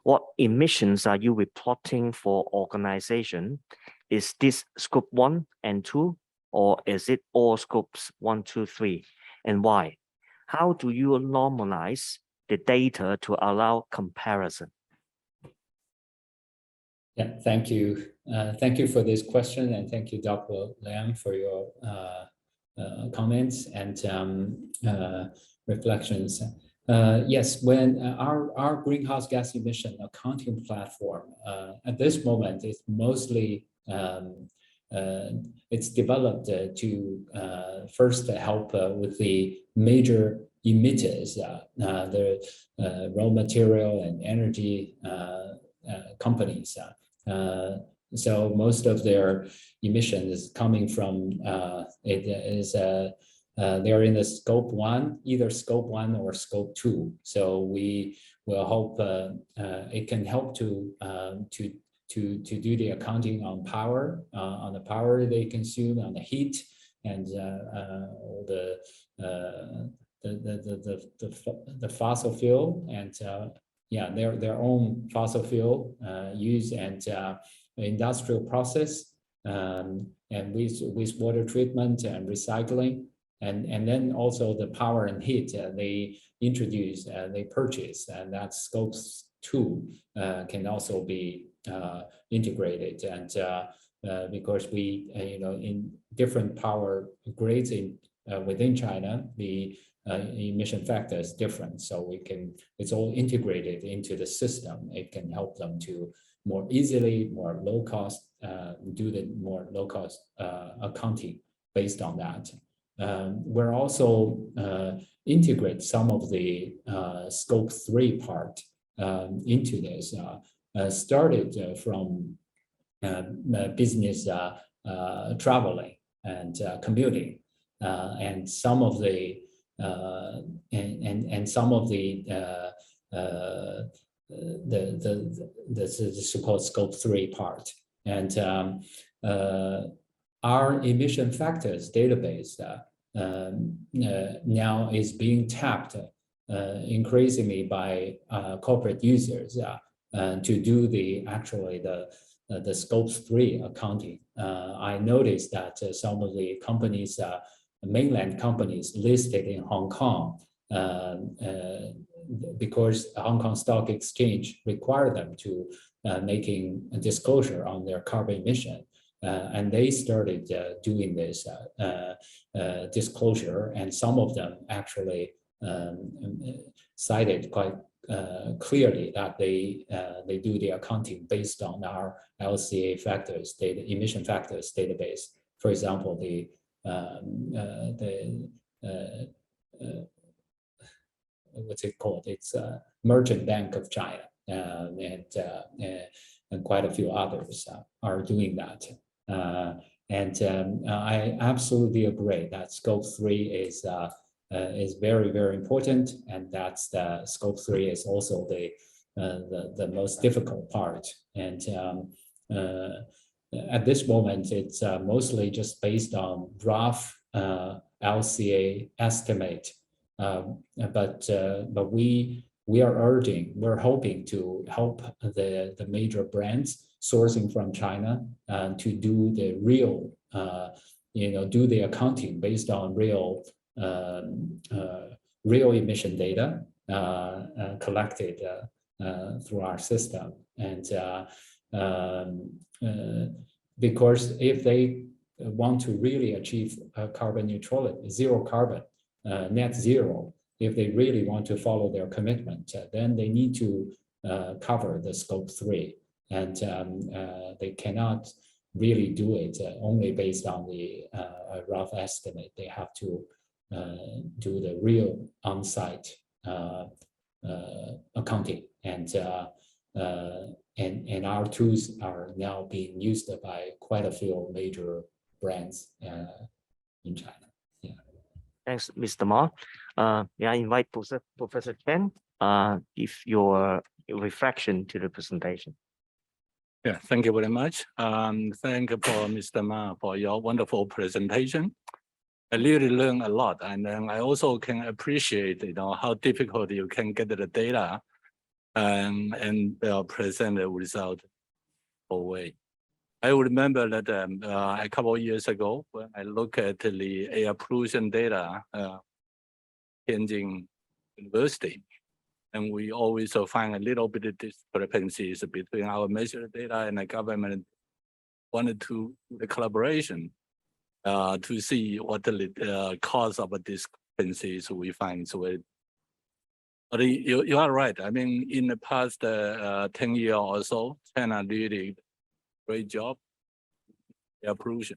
S5: what emissions are you reporting for organization? Is this scope 1 and 2, or is it all scopes 1, 2, 3, and why? How do you normalize the data to allow comparison?
S4: Yeah, thank you. Thank you for this question, and thank you, Dr. Lam, for your comments and reflections. Yes, when our greenhouse gas emission accounting platform at this moment is mostly it's developed to first help with the major emitters, the raw material and energy companies. So most of their emissions is coming from they're in the scope 1, either scope 1 or scope 2. So we will hope it can help to do the accounting on power, on the power they consume, on the heat, and the fossil fuel, and yeah, their own fossil fuel use, and industrial process, and wastewater treatment and recycling, and then also the power and heat they introduce, they purchase, and that scopes 2 can also be integrated. And because we in different power grades within China, the emission factor is different, so it's all integrated into the system. It can help them to more easily, more low cost, do the more low cost accounting based on that. We're also integrate some of the scope 3 part into this, started from business traveling and commuting, and some of the some of the so-called scope 3 part. And our emission factors database now is being tapped increasingly by corporate users to do the scopes 3 accounting. I noticed that some of the companies, mainland companies listed in Hong Kong, because Hong Kong Stock Exchange require them to making a disclosure on their carbon emission. And they started doing this disclosure, and some of them actually cited quite clearly that they do the accounting based on our LCA factors, emission factors database. For example, what's it called? It's Merchant Bank of China, and quite a few others are doing that. And I absolutely agree that scope 3 is very, very important, and that's the scope 3 is also the most difficult part. And at this moment, it's mostly just based on rough LCA estimate, but we are urging, we're hoping to help the major brands sourcing from China to do the real, do the accounting based on real emission data collected through our system. And because if they want to really achieve carbon neutrality, zero carbon, net zero, if they really want to follow their commitment, then they need to cover the scope 3. And they cannot really do it only based on the rough estimate. They have to do the real on-site accounting, and our tools are now being used by quite a few major brands in China. Yeah.
S5: Thanks, Mr. Ma. May I invite Professor Chen, give your reflection to the presentation.
S6: Yeah, thank you very much. Thank you for Mr. Ma for your wonderful presentation. I really learned a lot, and then I also can appreciate, how difficult you can get the data and present the result away. I remember that a couple of years ago, when I look at the air pollution data Tianjin University, and we always find a little bit of discrepancies between our measured data and the government wanted to do the collaboration to see what the cause of the discrepancies we find. So but you are right. I mean, in the past 10 years or so, China did great job, air pollution.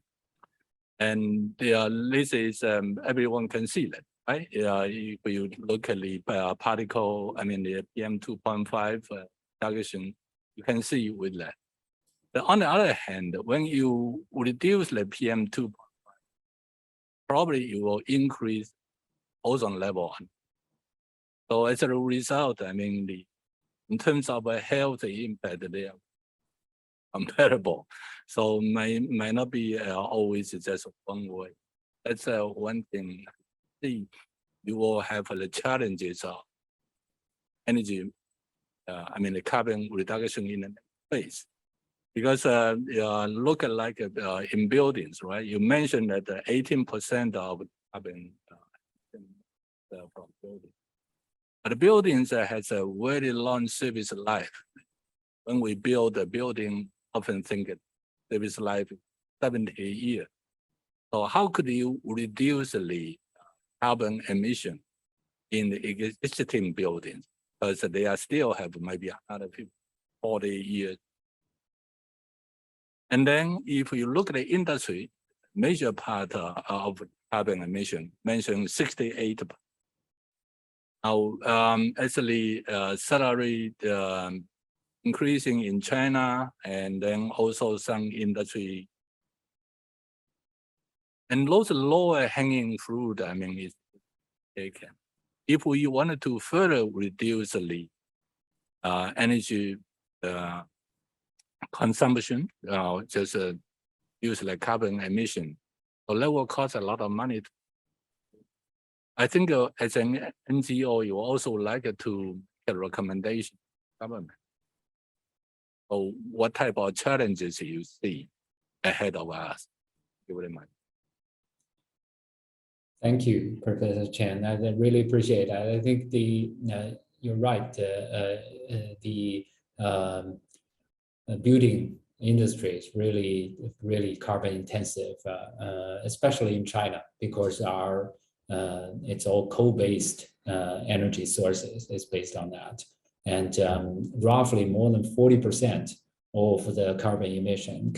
S6: And this is, everyone can see that, right? If you look at the particle, I mean, the PM 2.5 targeting, you can see with that. But on the other hand, when you reduce the PM 2.5, probably you will increase ozone level. So as a result, I mean, in terms of a health impact, they are comparable. So might not be always just one way. That's one thing. You will have the challenges of energy, I mean, the carbon reduction in the space. Because look at like in buildings, right? You mentioned that 18% of carbon from buildings. But the buildings has a very long service life. When we build a building, often think service life 70 years. So how could you reduce the carbon emission in the existing buildings? Because they are still have maybe another 40 years. And then if you look at the industry, major part of carbon emission mentioned 68%. Now, actually, salary increasing in China, and then also some industry. And those lower hanging fruit, I mean, is taken. If we wanted to further reduce the energy consumption, just use like carbon emission, so that will cost a lot of money. I think as an NGO, you also like to get recommendation from government. So what type of challenges you see ahead of us? Thank you very much.
S4: Thank you, Professor Chen. I really appreciate that. I think you're right. The building industry is really carbon intensive, especially in China, because it's all coal-based energy sources. It's based on that, and roughly more than 40% of the carbon emission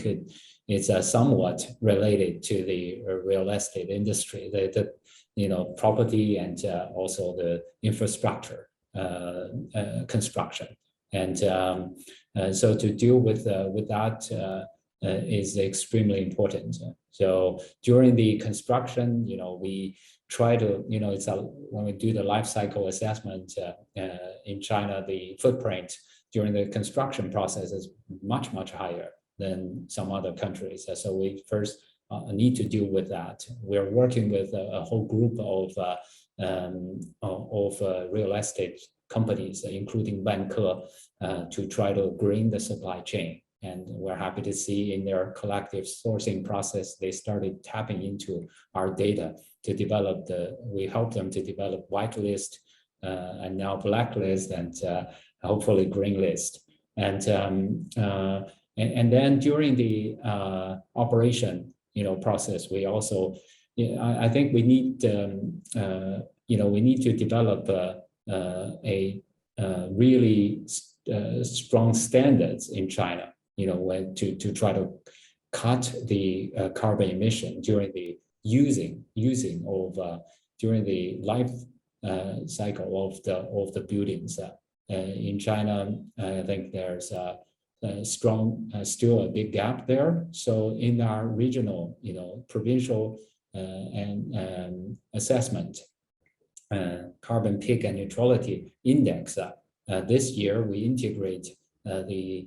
S4: is somewhat related to the real estate industry, the property, and also the infrastructure construction. And so to deal with that is extremely important. So during the construction, we try to, when we do the life cycle assessment in China, the footprint during the construction process is much higher than some other countries. So we first need to deal with that. We're working with a whole group of real estate companies, including Vanke, to try to green the supply chain. And we're happy to see in their collective sourcing process, they started tapping into our data to develop we help them to develop whitelist and now blacklist and hopefully green list. And then during the operation, process, we also, I think we need, we need to develop a really strong standards in China, to try to cut the carbon emission during the using of during the life cycle of the buildings. In China, I think there's a strong, still a big gap there. So in our regional, provincial and assessment, carbon peak and neutrality index, this year we integrate a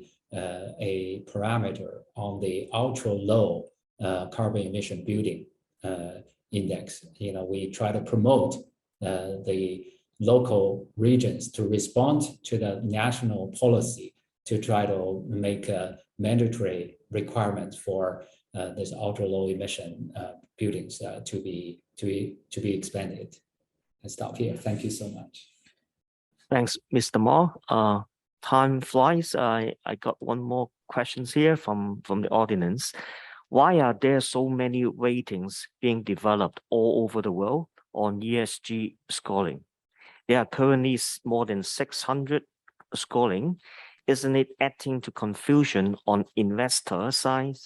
S4: parameter on the ultra low carbon emission building index. We try to promote the local regions to respond to the national policy to try to make a mandatory requirement for this ultra low emission buildings to be expanded. I stop here. Thank you so much.
S5: Thanks, Mr. Ma. Time flies. I got one more questions here from the audience. Why are there so many ratings being developed all over the world on ESG scoring? There are currently more than 600 scoring. Isn't it adding to confusion on investor side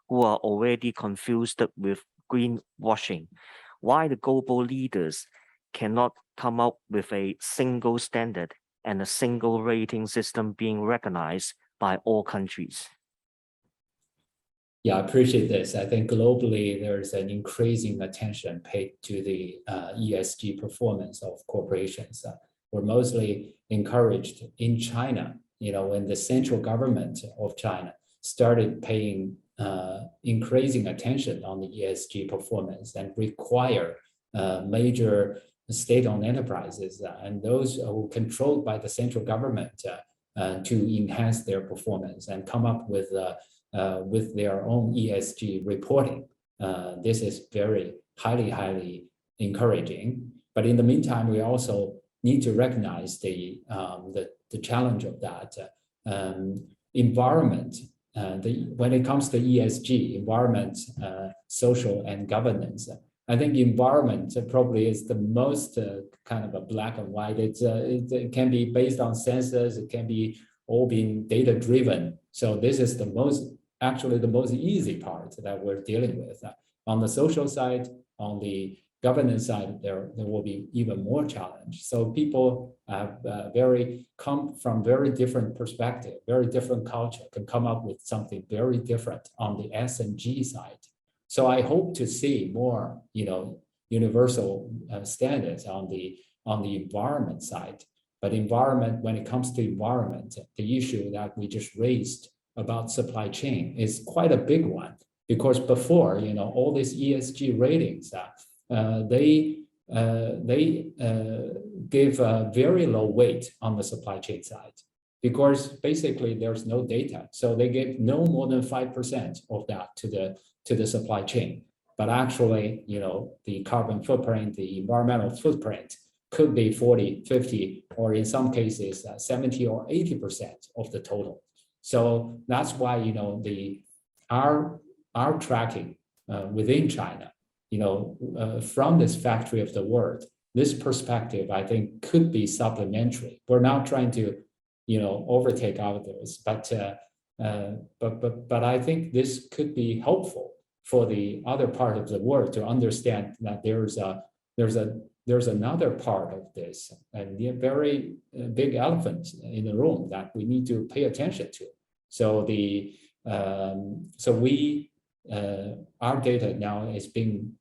S5: who are already confused with greenwashing? Why the global leaders cannot come up with a single standard and a single rating system being recognized by all countries?
S4: Yeah, I appreciate this. I think globally there's an increasing attention paid to the ESG performance of corporations. We're mostly encouraged in China, when the central government of China started paying increasing attention on the ESG performance and require major state-owned enterprises and those who are controlled by the central government to enhance their performance and come up with their own ESG reporting. This is very highly encouraging. But in the meantime, we also need to recognize the challenge of that environment. When it comes to ESG, environment, social, and governance, I think environment probably is the most kind of a black and white. It can be based on sensors. It can be all being data driven. So this is actually the most easy part that we're dealing with. On the social side, on the governance side, there will be even more challenge. So people have come from very different perspective, very different culture, can come up with something very different on the S&G side. So I hope to see more, universal standards on the environment side. But environment, when it comes to environment, the issue that we just raised about supply chain is quite a big one, because before, all these ESG ratings, they give a very low weight on the supply chain side, because basically there's no data. So they give no more than 5% of that to the supply chain. But actually, the carbon footprint, the environmental footprint could be 40, 50, or in some cases, 70 or 80% of the total. So that's why, our tracking within China, from this factory of the world, this perspective, I think, could be supplementary. We're not trying to, overtake others, but I think this could be helpful for the other part of the world to understand that there's another part of this, and a very big elephant in the room that we need to pay attention to. So our data now is being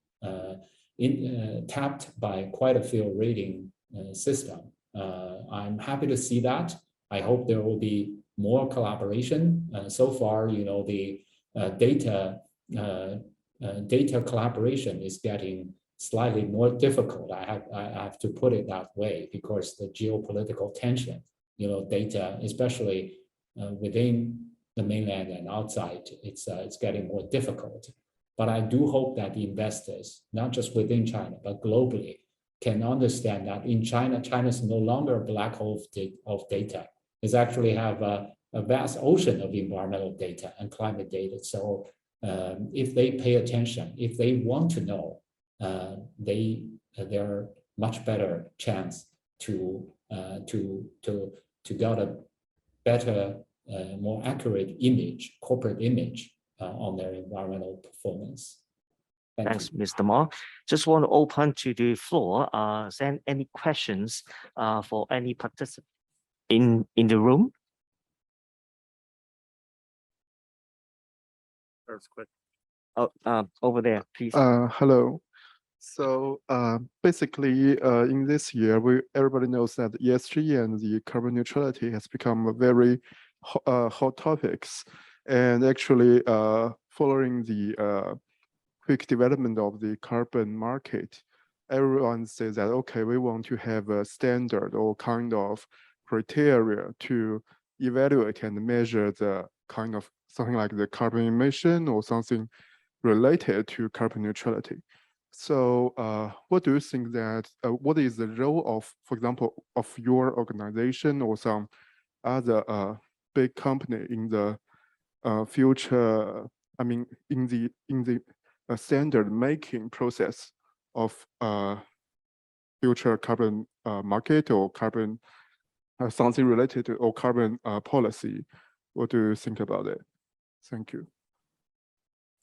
S4: tapped by quite a few rating system. I'm happy to see that. I hope there will be more collaboration. So far, the data collaboration is getting slightly more difficult. I have to put it that way, because the geopolitical tension, data, especially within the mainland and outside, it's getting more difficult. But I do hope that the investors, not just within China, but globally, can understand that in China is no longer a black hole of data. It's actually have a vast ocean of environmental data and climate data. So if they pay attention, if they want to know, there are much better chance to get a better, more accurate image, corporate image on their environmental performance. Thank
S5: Thanks,
S4: you.
S5: Mr. Ma. Just want to open to the floor. Send any questions for any participant in the room.
S7: First question.
S5: Oh, over there, please.
S8: Hello. So basically, in this year, everybody knows that ESG and the carbon neutrality has become a very hot topics. And actually, following the quick development of the carbon market, everyone says that, okay, we want to have a standard or kind of criteria to evaluate and measure the kind of something like the carbon emission or something related to carbon neutrality. So what do you think that, what is the role of, for example, of your organization or some other big company in the future, I mean, in the standard making process of future carbon market or carbon something related to or carbon policy? What do you think about it? Thank you.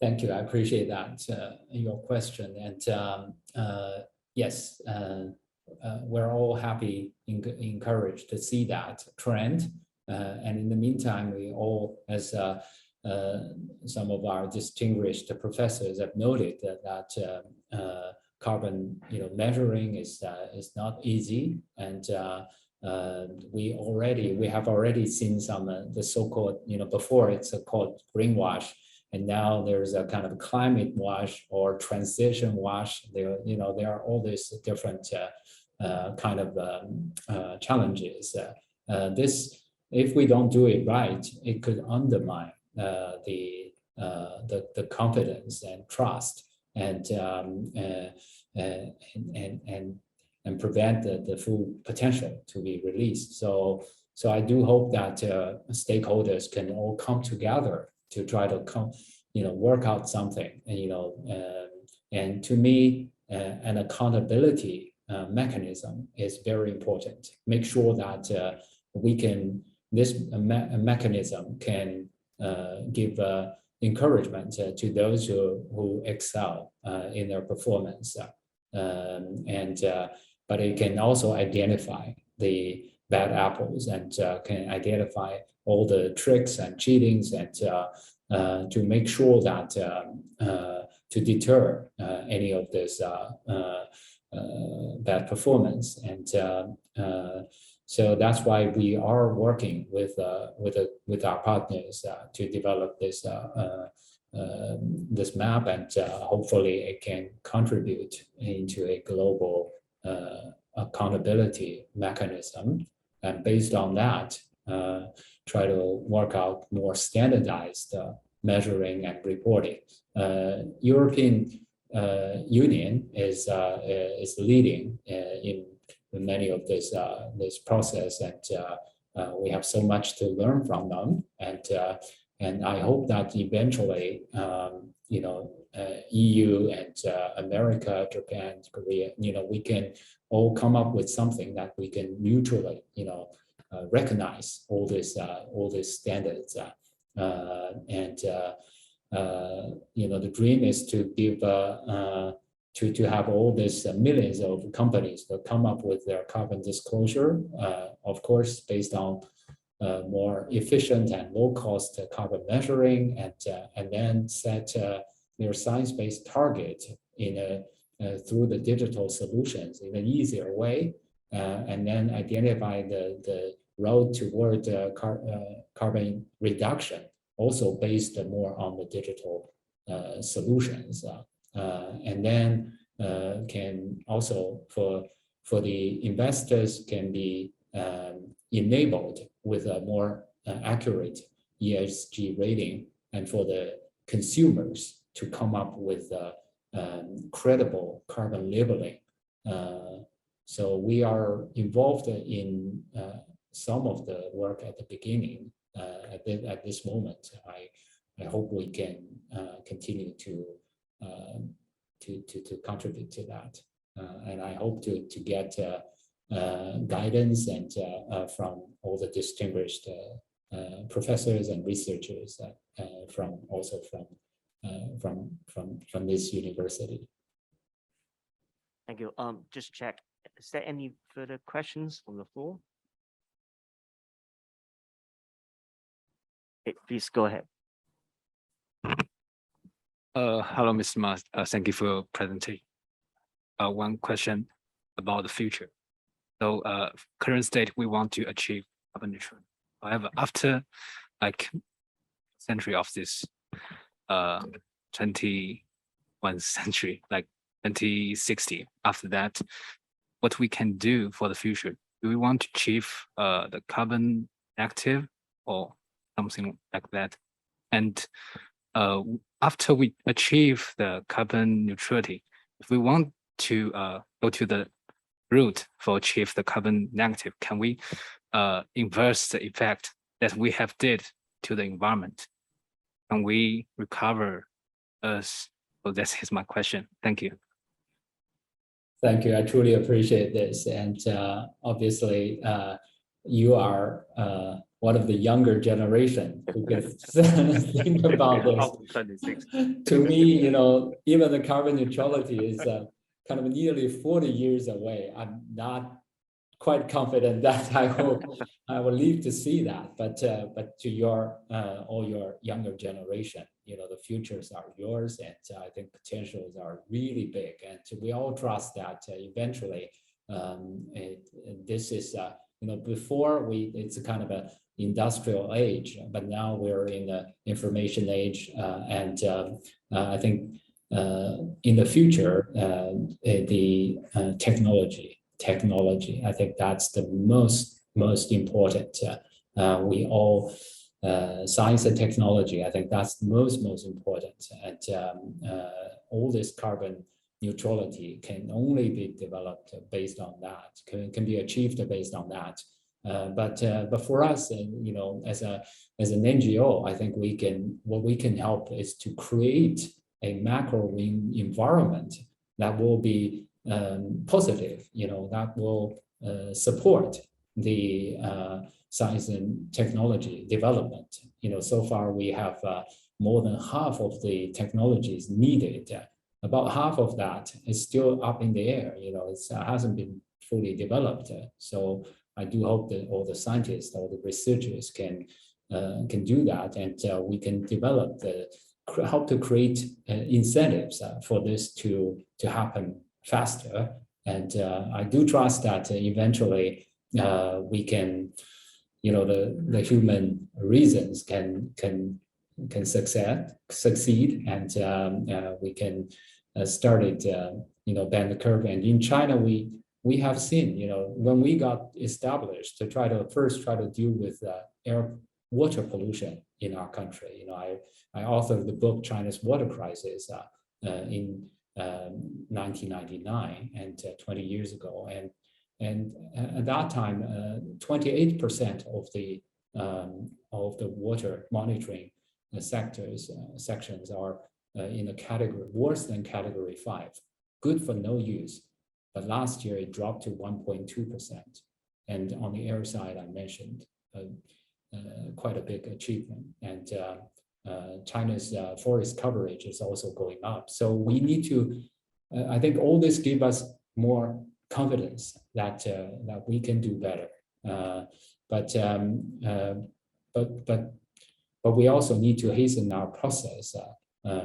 S4: Thank you. I appreciate that, your question. And yes, we're all happy, encouraged to see that trend. And in the meantime, we all, as some of our distinguished professors have noted, that carbon, measuring is not easy, and we have already seen some the so-called, before it's called greenwash. And now there's a kind of climate wash or transition wash. There are all these different kind of challenges. This, if we don't do it right, it could undermine the confidence and trust, and prevent the full potential to be released. So I do hope that stakeholders can all come together to try to work out something, and to me, an accountability mechanism is very important. Make sure that this mechanism can give encouragement to those who excel in their performance, but it can also identify the bad apples and can identify all the tricks and cheatings, and to make sure that to deter any of this bad performance. And so that's why we are working with our partners to develop this this map, and hopefully it can contribute into a global accountability mechanism. And based on that, try to work out more standardized measuring and reporting. European Union is leading in many of this process, and we have so much to learn from them. And I hope that eventually, EU and America, Japan, Korea, we can all come up with something that we can mutually, recognize all these standards. The dream is to give to have all these millions of companies that come up with their carbon disclosure, of course, based on more efficient and low-cost carbon measuring, and then set their science-based target through the digital solutions in an easier way, and then identify the road toward carbon reduction, also based more on the digital solutions, and then can also for the investors can be enabled with a more accurate ESG rating, and for the consumers to come up with credible carbon labeling. So we are involved in some of the work at the beginning. At this moment, I hope we can continue to contribute to that, and I hope to get guidance and from all the distinguished professors and researchers from this university.
S5: Thank you. Just check. Is there any further questions from the floor? Okay, please go ahead.
S9: Hello, Mr. Ma. Thank you for your presentation. One question about the future. So, current state, we want to achieve carbon neutrality. However, after like century of this 21st century, like 2060, after that, what we can do for the future? Do we want to achieve the carbon negative or something like that? And after we achieve the carbon neutrality, if we want to go to the route for achieve the carbon negative, can we inverse the effect that we have did to the environment? Can we recover us? So that is my question. Thank you.
S4: Thank you. I truly appreciate this. And obviously, you are one of the younger generation who can think about this. To me, you know, even the carbon neutrality is kind of nearly 40 years away. I'm not quite confident that I will live to see that. But to your all your younger generation, you know, the futures are yours, and I think potentials are really big. And we all trust that eventually, this is you know, before it's a kind of a industrial age, but now we're in the information age, and I think in the future, the technology, I think that's the most important. We all science and technology, I think that's the most important, and all this carbon neutrality can only be developed based on that, can be achieved based on that. But for us, you know, as an NGO, I think what we can help is to create a macro environment that will be positive, you know, that will support the science and technology development. You know, so far we have more than half of the technologies needed. About half of that is still up in the air. You know, it hasn't been fully developed. So I do hope that all the scientists, all the researchers can do that, and we can develop help to create incentives for this to happen faster. And I do trust that eventually we can, you know, the human reasons can succeed, and we can start it, you know, bend the curve. And in China, we have seen, you know, when we got established to first try to deal with water pollution in our country. You know, I authored the book China's Water Crisis in 1999, and 20 years ago, and at that time 28% of the water monitoring sections are in a category worse than category 5, good for no use. But last year it dropped to 1.2%, and on the air side I mentioned quite a big achievement. And China's forest coverage is also going up. So we need to, I think all this gives us more confidence that we can do better. But we also need to hasten our process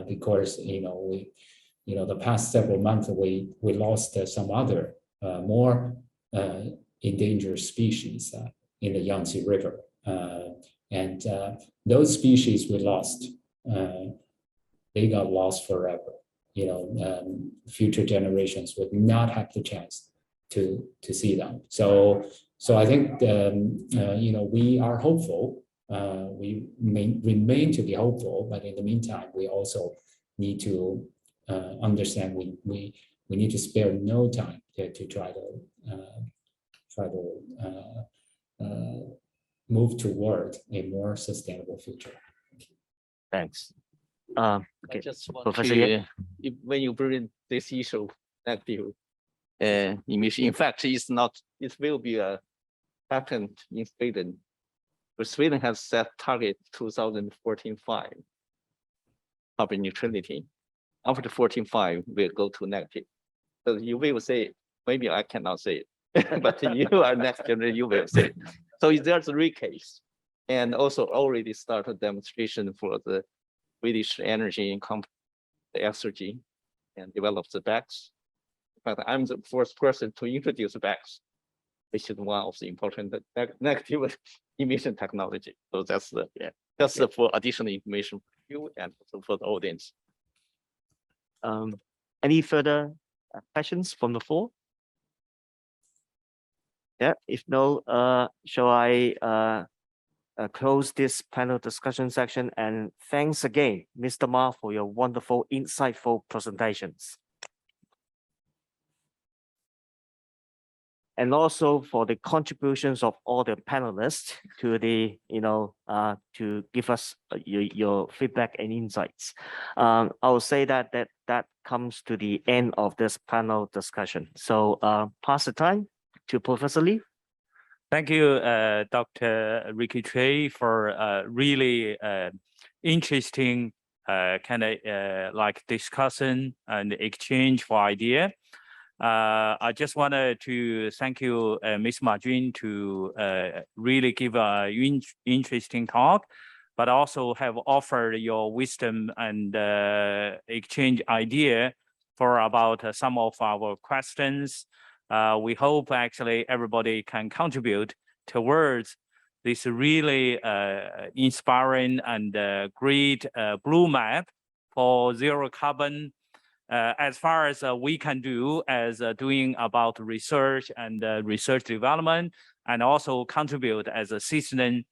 S4: because, you know, the past several months we lost some other more endangered species in the Yangtze River. And those species we lost, they got lost forever. You know, future generations would not have the chance to see them. So I think you know, we are hopeful. We remain to be hopeful, but in the meantime, we also need to understand we need to spare no time to try to move toward a more sustainable future.
S5: Thanks.
S6: I
S5: Okay,
S6: just want
S5: Professor
S6: to, when you bring this issue, negative emission, in fact, it will be a patent in Sweden But Sweden has set target 2014-5 carbon neutrality. After 14.5, we'll go to negative. So you will say, maybe I cannot say it, but you are next generation, you will say it. So there's a case. And also already started demonstration for the British energy company, the XRG, and develop the BECS. In fact, I'm the first person to introduce BECS, which is one of the important negative emission technology. So that's the for additional information for you and also for the audience. Any further questions from the floor? Yeah, if no, shall I close this panel discussion section? And thanks again, Mr. Ma, for your wonderful, insightful presentations. And also for the contributions of all the panelists to the, to give us your feedback and insights. I will say that comes to the end of this panel discussion. So pass the time to Professor Lee.
S1: Thank you, Dr. Ricky Trey, for really interesting kind of like discussion and exchange for idea. I just wanted to thank you, Ms. Ma Jun, to really give a interesting talk, but also have offered your wisdom and exchange idea for about some of our questions. We hope actually everybody can contribute towards this really inspiring and great blue map for zero carbon. As far as we can do as doing about research and research development, and also contribute as a citizen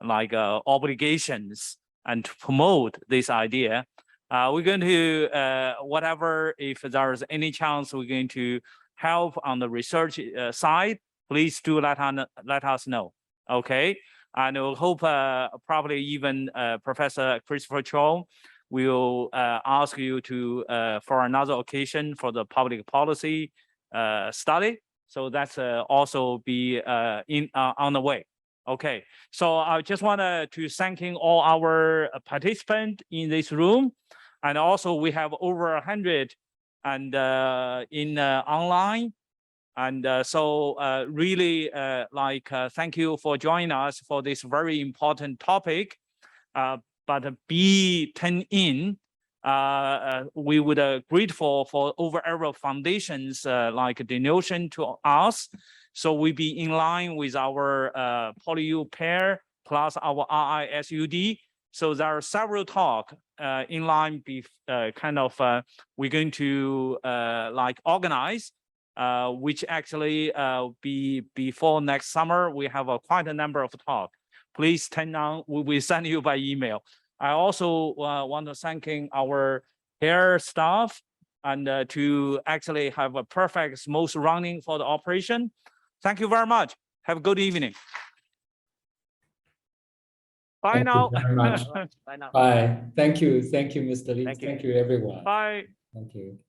S1: like obligations and to promote this idea. We're going to, whatever, if there's any chance, we're going to help on the research side, please do let us know, okay? And we'll hope probably even Professor Christopher Chong will ask you to for another occasion for the public policy study. So that's also be on the way. Okay, so I just wanted to thanking all our participants in this room, and also we have over 100 and in online, and so really thank you for joining us for this very important topic. But be tuned in. We would grateful for overall foundations like donation to us. So we be in line with our PolyU pair plus our RISUD. So there are several talk in line. We're going to organize, which actually be before next summer. We have quite a number of talk. Please turn on. We will send you by email. I also want to thanking our care staff and to actually have a perfect smooth running for the operation. Thank you very much. Have a good evening. Bye
S4: Thank
S1: now.
S4: you very much.
S5: Bye now.
S4: Bye. Thank you, Mr. Lee.
S5: Thank you.
S4: Thank you, everyone.
S1: Bye.
S4: Thank you.